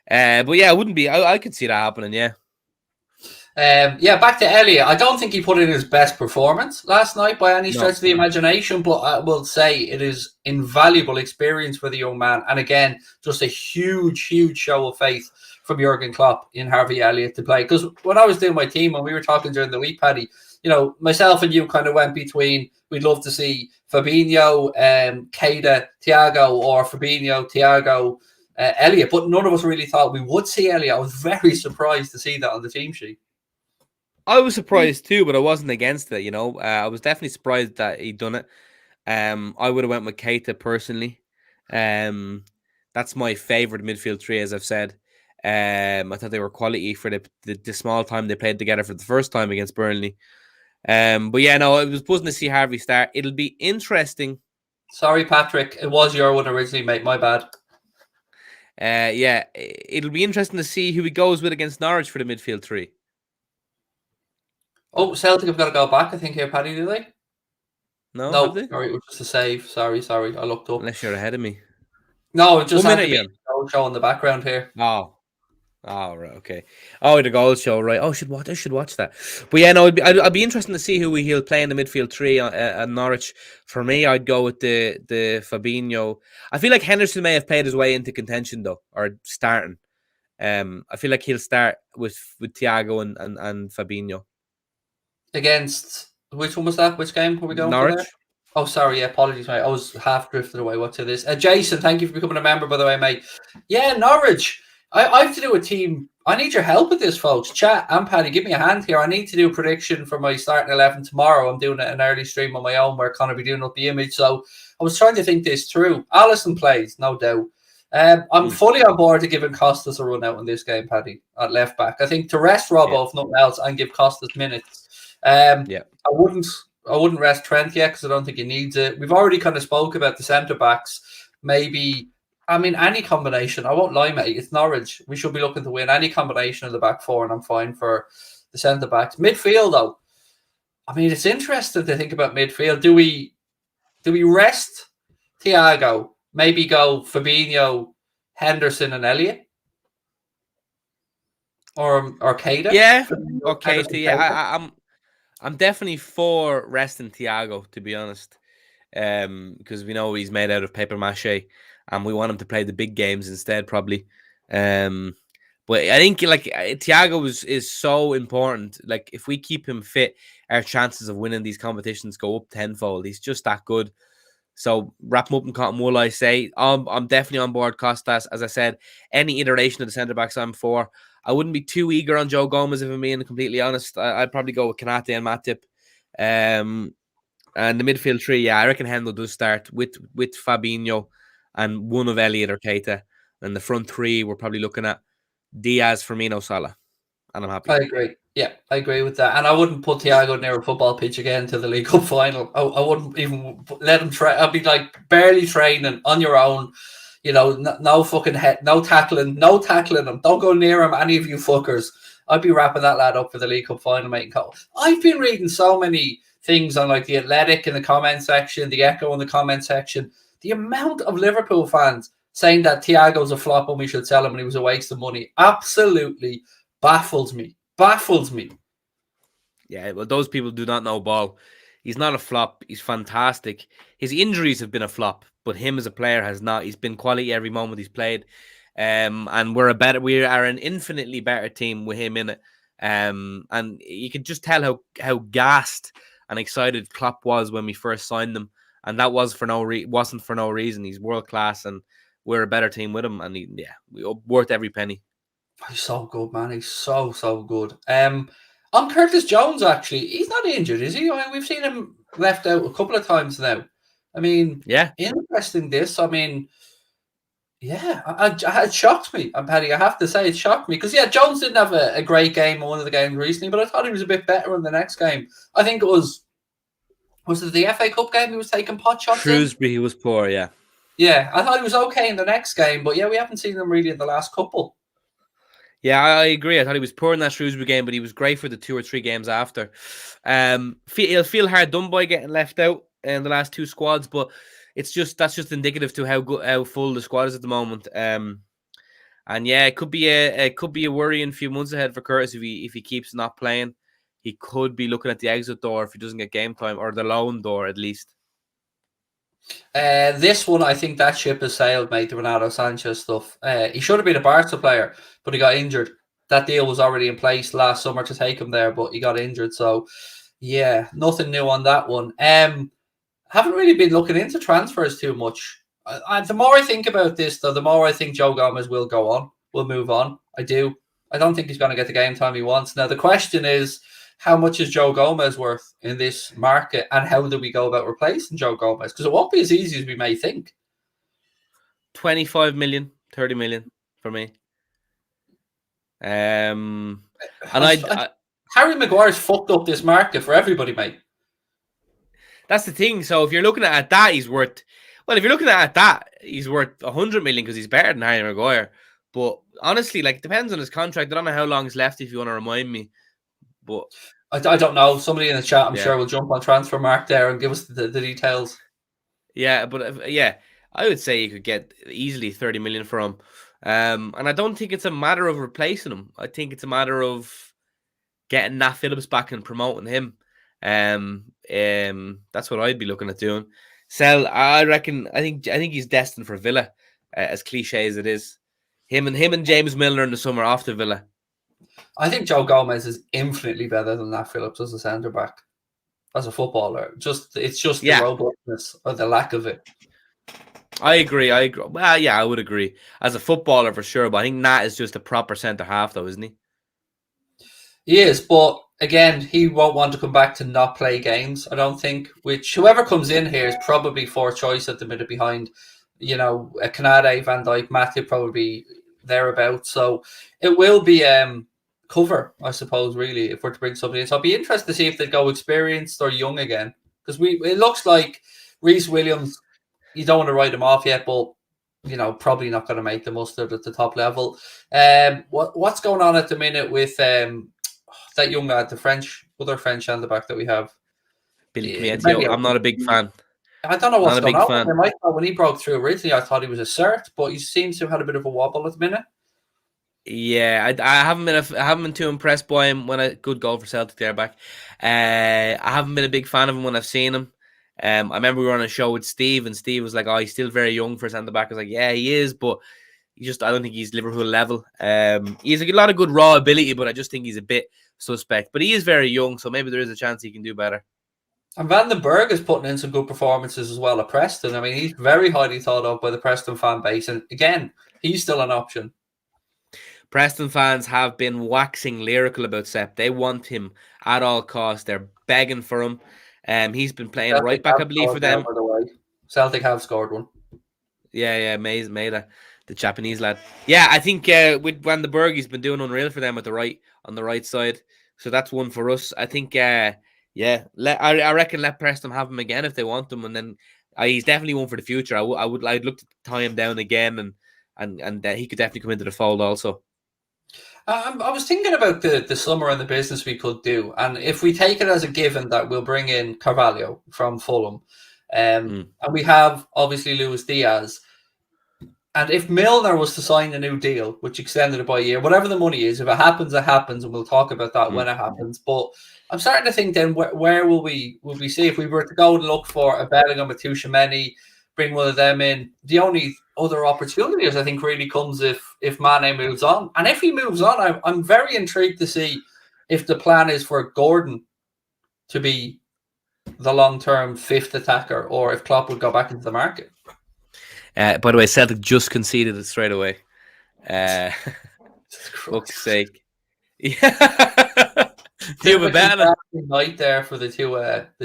But yeah, it wouldn't be. I could see that happening, yeah. Back to Elliott. I don't think he put in his best performance last night by any stretch of the imagination, but I will say it is invaluable experience for the young man. And again, just a huge, huge show of faith from Jurgen Klopp in Harvey Elliott to play. Because when I was doing my team, when we were talking during the week, Paddy, myself and you kind of went between, we'd love to see Fabinho, Keita, Thiago, or Fabinho, Thiago, Elliott, but none of us really thought we would see Elliott. I was very surprised to see that on the team sheet. I was surprised too, but I wasn't against it, I was definitely surprised that he'd done it. I would have went with Keita personally. That's my favourite midfield three, as I've said. I thought they were quality for the small time they played together for the first time against Burnley. But yeah, no, it was buzzing to see Harvey start. It'll be interesting. Sorry, Patrick. It was your one originally, mate. My bad. Yeah, it'll be interesting to see who he goes with against Norwich for the midfield three. Oh, Celtic have got to go back, I think, here, Paddy, do they? No, sorry, it was just a save. Sorry, I looked up. Unless you're ahead of me. No, it just had to be a goal show in the background here. Oh, right, okay. Oh, the goal show, right. Oh, I should watch that. But yeah, no, I'd be interested to see who he'll play in the midfield three at Norwich. For me, I'd go with the Fabinho. I feel like Henderson may have played his way into contention, though, or starting. I feel like he'll start with Thiago and Fabinho. Against, which one was that? Which game were we going Norwich. for there? Oh, sorry. Yeah, apologies, mate. I was half drifted away. What's this? Jason, thank you for becoming a member, by the way, mate. Yeah, Norwich. I have to do a team. I need your help with this, folks. Chat and Paddy, give me a hand here. I need to do a prediction for my starting 11 tomorrow. I'm doing an early stream on my own where Connor be doing up the image. So I was trying to think this through. Alisson plays, no doubt. I'm fully on board to giving Costas a run out in this game, Paddy, at left back. I think to rest Robbo, if nothing else, and give Costas minutes. I wouldn't rest Trent yet because I don't think he needs it. We've already kind of spoke about the centre backs. Maybe, I mean, any combination. I won't lie, mate. It's Norwich. We should be looking to win any combination of the back four, and I'm fine for the centre backs. Midfield, though. I mean, it's interesting to think about midfield. Do we rest Thiago? Maybe go Fabinho, Henderson, and Elliott, or Keita. Yeah, or Keita. Yeah, I'm definitely for resting Thiago, to be honest, because we know he's made out of paper mache, and we want him to play the big games instead, probably. But I think Thiago is so important. Like, if we keep him fit, our chances of winning these competitions go up tenfold. He's just that good. So wrap him up in cotton wool, I say. I'm definitely on board Costas. As I said, any iteration of the centre backs I'm for. I wouldn't be too eager on Joe Gomez, if I'm being completely honest. I'd probably go with Kanate and Matip. And the midfield three, I reckon Hendel does start with Fabinho and one of Elliott or Keita. And the front three, we're probably looking at Diaz, Firmino, Salah. And I'm happy. I agree. Yeah, I agree with that. And I wouldn't put Thiago near a football pitch again to the League Cup final. I wouldn't even let him try. I'd be like barely training on your own. No fucking head, no tackling him. Don't go near him, any of you fuckers. I'd be wrapping that lad up for the League Cup final, mate. I've been reading so many things on the Athletic in the comment section, the Echo in the comment section. The amount of Liverpool fans saying that Thiago's a flop and we should sell him and he was a waste of money absolutely baffles me. Yeah, well, those people do not know ball. He's not a flop. He's fantastic. His injuries have been a flop, but him as a player has not. He's been quality every moment he's played. And we are an infinitely better team with him in it. And you could just tell how gassed and excited Klopp was when we first signed him. And that wasn't for no reason. He's world class, and we're a better team with him. And worth every penny. He's so good, man. He's so good. On Curtis Jones, actually, he's not injured, is he? I mean, we've seen him left out a couple of times now. I mean, interesting this. I mean, it shocked me. I'm Paddy. I have to say, it shocked me because Jones didn't have a great game in one of the games recently, but I thought he was a bit better in the next game. I think it was it the FA Cup game he was taking pot shots Shrewsbury, he was poor, yeah. Yeah, I thought he was okay in the next game, but we haven't seen him really in the last couple. Yeah, I agree. I thought he was poor in that Shrewsbury game, but he was great for the 2 or 3 games after. He'll feel hard done by getting left out in the last 2 squads, but that's just indicative to how full the squad is at the moment. It could be a worrying few months ahead for Curtis if he keeps not playing. He could be looking at the exit door if he doesn't get game time, or the loan door at least. This one, I think that ship has sailed, mate, the Renato Sanchez stuff. He should have been a Barca player, but he got injured. That deal was already in place last summer to take him there, but he got injured. So, nothing new on that one. Haven't really been looking into transfers too much. The more I think about this, though, the more I think Joe Gomez will move on. I do. I don't think he's going to get the game time he wants. Now, the question is, how much is Joe Gomez worth in this market, and how do we go about replacing Joe Gomez? Because it won't be as easy as we may think. 25 million, 30 million for me. Harry Maguire's fucked up this market for everybody, mate. That's the thing. So if you're looking at that, he's worth 100 million because he's better than Harry Maguire. But honestly, it depends on his contract. I don't know how long is left, if you want to remind me. But I don't know. Somebody in the chat, I'm sure, will jump on Transfer Mark there and give us the details. Yeah, but I would say you could get easily 30 million for him. And I don't think it's a matter of replacing him. I think it's a matter of getting Nat Phillips back and promoting him. That's what I'd be looking at doing. Sell, I think he's destined for Villa, as cliche as it is. Him and James Milner in the summer after Villa. I think Joe Gomez is infinitely better than Nat Phillips as a centre back, as a footballer. It's just the robustness or the lack of it. I agree. Well, yeah, I would agree. As a footballer, for sure, but I think Nat is just a proper centre half, though, isn't he? He is, but again, he won't want to come back to not play games, I don't think. Which whoever comes in here is probably fourth choice at the minute behind, a Canade, Van Dijk, Matip probably thereabouts. So it will be cover, I suppose, really, if we're to bring somebody in. So I'd be interested to see if they go experienced or young again. Because it looks like Reece Williams, you don't want to write him off yet, but probably not going to make the mustard at the top level. What's going on at the minute with that young lad, the other French centre back that we have? Billy Koulibaly. I'm not a big fan. I don't know what's going on fan. with him. When he broke through originally, I thought he was a cert, but he seems to have had a bit of a wobble at the minute. Yeah, I haven't been too impressed by him. When a good goal for Celtic there back. I haven't been a big fan of him when I've seen him. I remember we were on a show with Steve, and Steve was like, "Oh, he's still very young for centre back." I was like, "Yeah, he is, but I don't think he's Liverpool level. He has a lot of good raw ability, but I just think he's a bit suspect. But he is very young, so maybe there is a chance he can do better." And Van den Berg is putting in some good performances as well at Preston. I mean, he's very highly thought of by the Preston fan base, and again, he's still an option. Preston fans have been waxing lyrical about Sepp. They want him at all costs. They're begging for him. He's been playing Celtic right back, I believe, for them. By the way, Celtic have scored one. Yeah, Maida, the Japanese lad. Yeah, I think with Van den Berg, he's been doing unreal for them on the right side. So that's one for us. I think, I reckon let Preston have him again if they want him, and then he's definitely one for the future. I'd look to tie him down again, and he could definitely come into the fold also. I was thinking about the summer and the business we could do, and if we take it as a given that we'll bring in Carvalho from Fulham, and we have obviously Luis Diaz, and if Milner was to sign a new deal, which extended it by a year, whatever the money is, if it happens, it happens, and we'll talk about that when it happens. But I'm starting to think then where will we see if we were to go and look for a Bellingham, a Tchouaméni, bring one of them in? The only other opportunities I think really comes if Mane moves on, and if he moves on, I'm very intrigued to see if the plan is for Gordon to be the long-term fifth attacker, or if Klopp would go back into the market. By the way, Celtic just conceded it straight away. Fuck's sake! Yeah, night there for the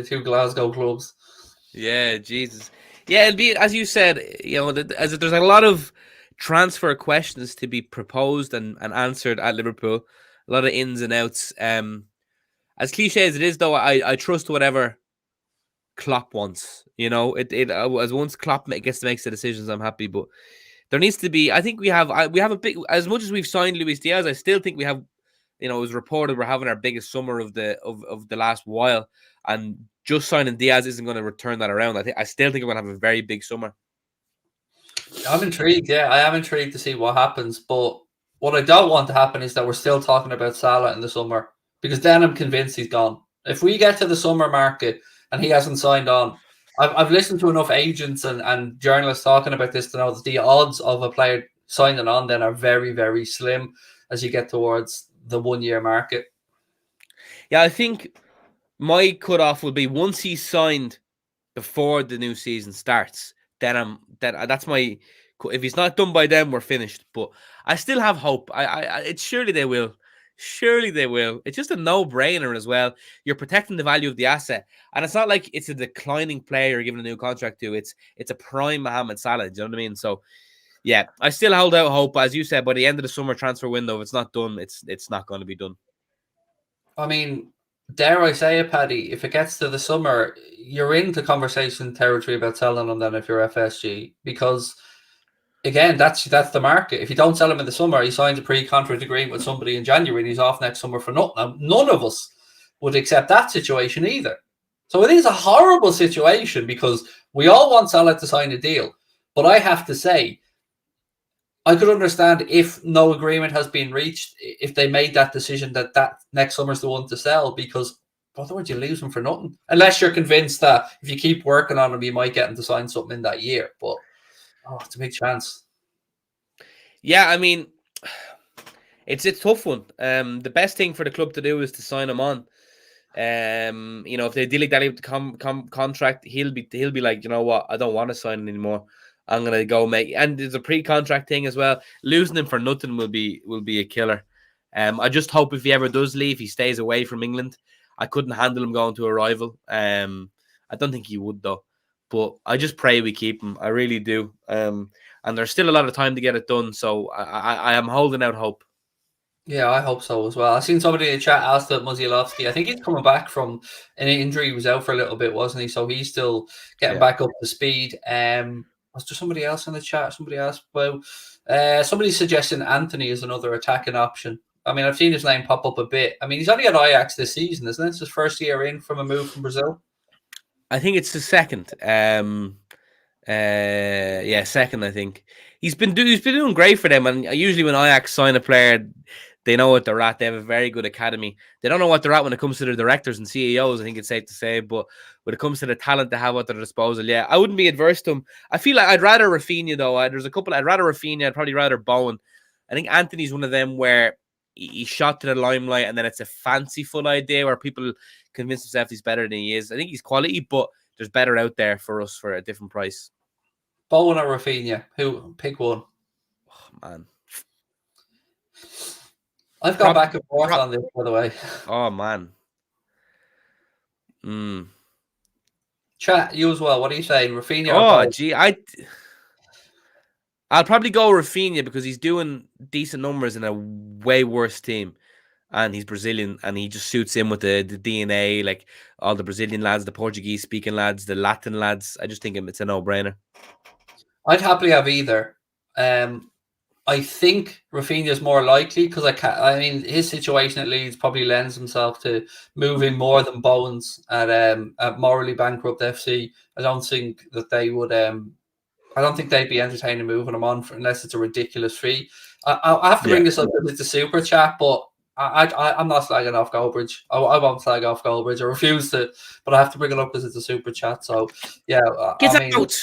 two Glasgow clubs. Yeah, Jesus. Yeah, it'll be, as you said, there's a lot of transfer questions to be proposed and answered at Liverpool. A lot of ins and outs. As cliche as it is, though, I trust whatever Klopp wants. As once Klopp makes the decisions, I'm happy. But there needs to be. I think we have a big. As much as we've signed Luis Diaz, I still think we have. It was reported we're having our biggest summer of the last while, and just signing Diaz isn't going to return that around. I still think we're going to have a very big summer. I'm intrigued. Yeah, I am intrigued to see what happens. But what I don't want to happen is that we're still talking about Salah in the summer, because then I'm convinced he's gone. If we get to the summer market and he hasn't signed on, I've listened to enough agents and journalists talking about this to know that the odds of a player signing on then are very, very slim as you get towards the 1 year market. Yeah, I think my cutoff will be once he's signed before the new season starts. That's my. If he's not done by then, we're finished. But I still have hope. It's surely they will. Surely they will. It's just a no-brainer as well. You're protecting the value of the asset, and it's not like it's a declining player you're giving a new contract to. It's a prime Mohamed Salah. Do you know what I mean? So, yeah, I still hold out hope. As you said, by the end of the summer transfer window, if it's not done, it's not going to be done. I mean, dare I say it, Paddy, if it gets to the summer, you're into conversation territory about selling them then if you're FSG, because again, that's the market. If you don't sell him in the summer, he signs a pre-contract agreement with somebody in January and he's off next summer for nothing. Now, none of us would accept that situation either. So it is a horrible situation because we all want Salah to sign a deal. But I have to say, I could understand if no agreement has been reached, if they made that decision that next summer's the one to sell, because otherwise you lose him for nothing. Unless you're convinced that if you keep working on him, you might get him to sign something in that year. But it's a big chance. Yeah, I mean, it's a tough one. The best thing for the club to do is to sign him on. If they dilly-dally with the contract, he'll be like, you know what, I don't want to sign him anymore. I'm gonna go make, and there's a pre-contract thing as well. Losing him for nothing will be a killer. I just hope if he ever does leave, he stays away from England. I couldn't handle him going to a rival. I don't think he would though. but I just pray we keep him. I really do. And there's still a lot of time to get it done, so I am holding out hope. Yeah, I hope so as well. I seen somebody in the chat asked about Musialowski. I think he's coming back from an injury. He was out for a little bit, wasn't he? So he's still getting back up to speed. Was there somebody else in the chat? Somebody asked about somebody suggesting Anthony is another attacking option. I mean, I've seen his name pop up a bit. I mean, he's only at Ajax this season, isn't it? It's his first year in from a move from Brazil. I think it's the second. Second. I think he's been doing great for them. And usually when Ajax sign a player, they know what they're at. They have a very good academy. They don't know what they're at when it comes to the directors and CEOs, I think it's safe to say. But when it comes to the talent they have at their disposal, yeah, I wouldn't be adverse to him. I feel like I'd rather Rafinha, though. I'd rather Rafinha. I'd probably rather Bowen. I think Anthony's one of them where he shot to the limelight and then it's a fanciful idea where people convince themselves he's better than he is. I think he's quality, but there's better out there for us for a different price. Bowen or Rafinha? Who? Pick one. Oh, man. I've got back and forth on this, by the way. Oh, man. Chat, you as well. What are you saying? Rafinha or Bowen? Gee, I'll probably go Rafinha because he's doing decent numbers in a way worse team. And he's Brazilian, and he just suits in with the DNA, like all the Brazilian lads, the Portuguese-speaking lads, the Latin lads. I just think it's a no-brainer. I'd happily have either. I think Rafinha is more likely because I mean, his situation at Leeds probably lends himself to moving more than Bowen's at morally bankrupt FC. I don't think that they would. I don't think they'd be entertaining moving him on unless it's a ridiculous fee. I have to bring this up because it's a super chat, but I'm not slagging off Goldbridge. I won't slag off Goldbridge. I refuse to, but I have to bring it up because it's a super chat. So yeah, get out!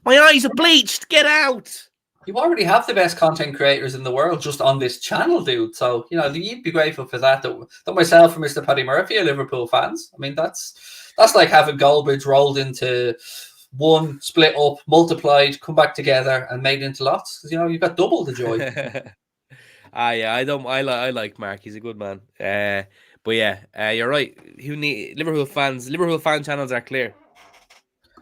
My eyes are bleached. Get out! You already have the best content creators in the world just on this channel, dude. So you'd be grateful for that. That myself and Mr. Paddy Murphy are Liverpool fans. I mean, that's like having Goldbridge rolled into one, split up, multiplied, come back together, and made into lots. Because you've got double the joy. Yeah, I like Mark. He's a good man. But yeah, you're right. Liverpool fans? Liverpool fan channels are clear.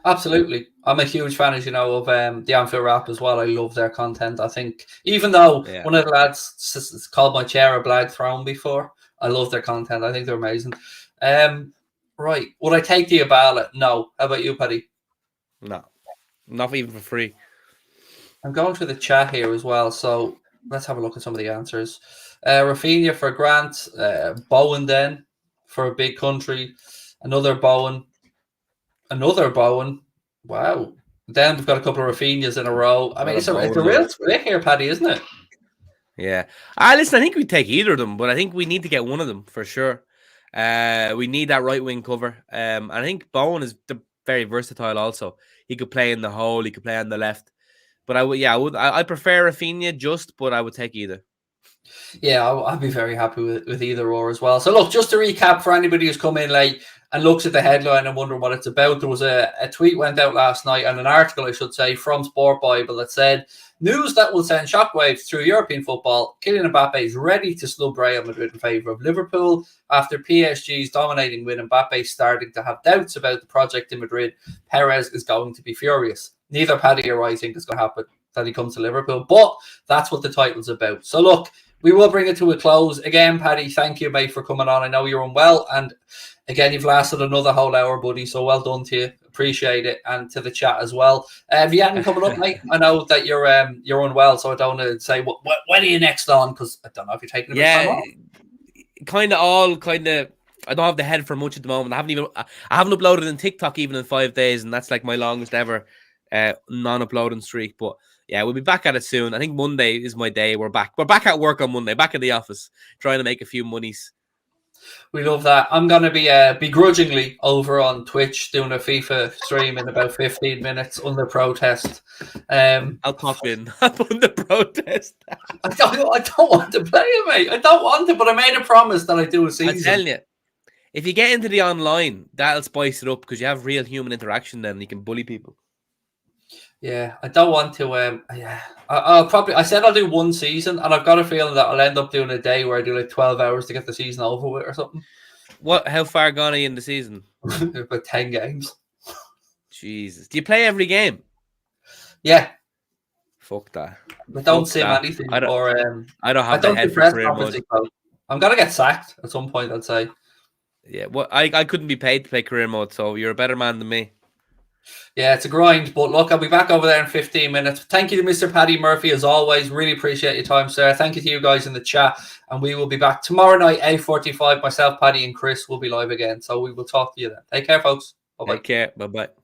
Absolutely. I'm a huge fan, as you know, of the Anfield Rap as well. I love their content. I think, even though one of the lads called my chair a blag throne before, I love their content. I think they're amazing. Right. Would I take the Abala? No. How about you, Paddy? No. Not even for free. I'm going through the chat here as well, so let's have a look at some of the answers. Rafinha for Grant, Bowen then for a big country, another Bowen. Wow. Then we've got a couple of Rafinhas in a row. I mean, it's a real split here, Paddy, isn't it? Yeah. Listen, I think we'd take either of them, but I think we need to get one of them for sure. We need that right wing cover. I think Bowen is very versatile also. He could play in the hole, he could play on the left. But I prefer Rafinha but I would take either. Yeah, I'd be very happy with either or as well. So look, just to recap for anybody who's come in late and looks at the headline and wondering what it's about, there was a tweet went out last night, and an article, I should say, from Sport Bible that said, news that will send shockwaves through European football. Kylian Mbappe is ready to snub Real Madrid in favour of Liverpool. After PSG's dominating win, Mbappe starting to have doubts about the project in Madrid. Perez is going to be furious. Neither Paddy or I think it's going to happen that he comes to Liverpool, but that's what the title's about. So look, we will bring it to a close. Again, Paddy, thank you, mate, for coming on. I know you're unwell, and again, you've lasted another whole hour, buddy, so well done to you. Appreciate it, and to the chat as well. Have you anything coming up, mate? I know that you're unwell, so I don't want to say when are you next on, because I don't know if you're taking a bit of time off. I don't have the head for much at the moment. I haven't uploaded in TikTok even in 5 days, and that's like my longest ever non-uploading streak. But yeah, we'll be back at it soon. I think Monday is my day. We're back at work on Monday, back in the office, trying to make a few monies. We love that. I'm going to be begrudgingly over on Twitch doing a FIFA stream in about 15 minutes under protest. I'll pop in under protest. I don't want to play it, mate. I don't want to, but I made a promise that I do a season. I'm telling you, if you get into the online, that'll spice it up because you have real human interaction then, and you can bully people. Yeah, I don't want to. I said I'll do one season, and I've got a feeling that I'll end up doing a day where I do like 12 hours to get the season over with or something. How far gone are you in the season? About 10 games. Jesus. Do you play every game? Yeah. Fuck that. But don't Fuck sim that. anything. I don't, Or I don't I have the don't do head for press career mode. conferencing. I'm going to get sacked at some point, I'd say. Yeah, well, I couldn't be paid to play career mode, so you're a better man than me. Yeah, it's a grind. But look, I'll be back over there in 15 minutes. Thank you to Mr. Paddy Murphy, as always. Really appreciate your time, sir. Thank you to you guys in the chat. And we will be back tomorrow night, 8:45. Myself, Paddy, and Chris will be live again. So we will talk to you then. Take care, folks. Bye-bye. Take care. Bye-bye.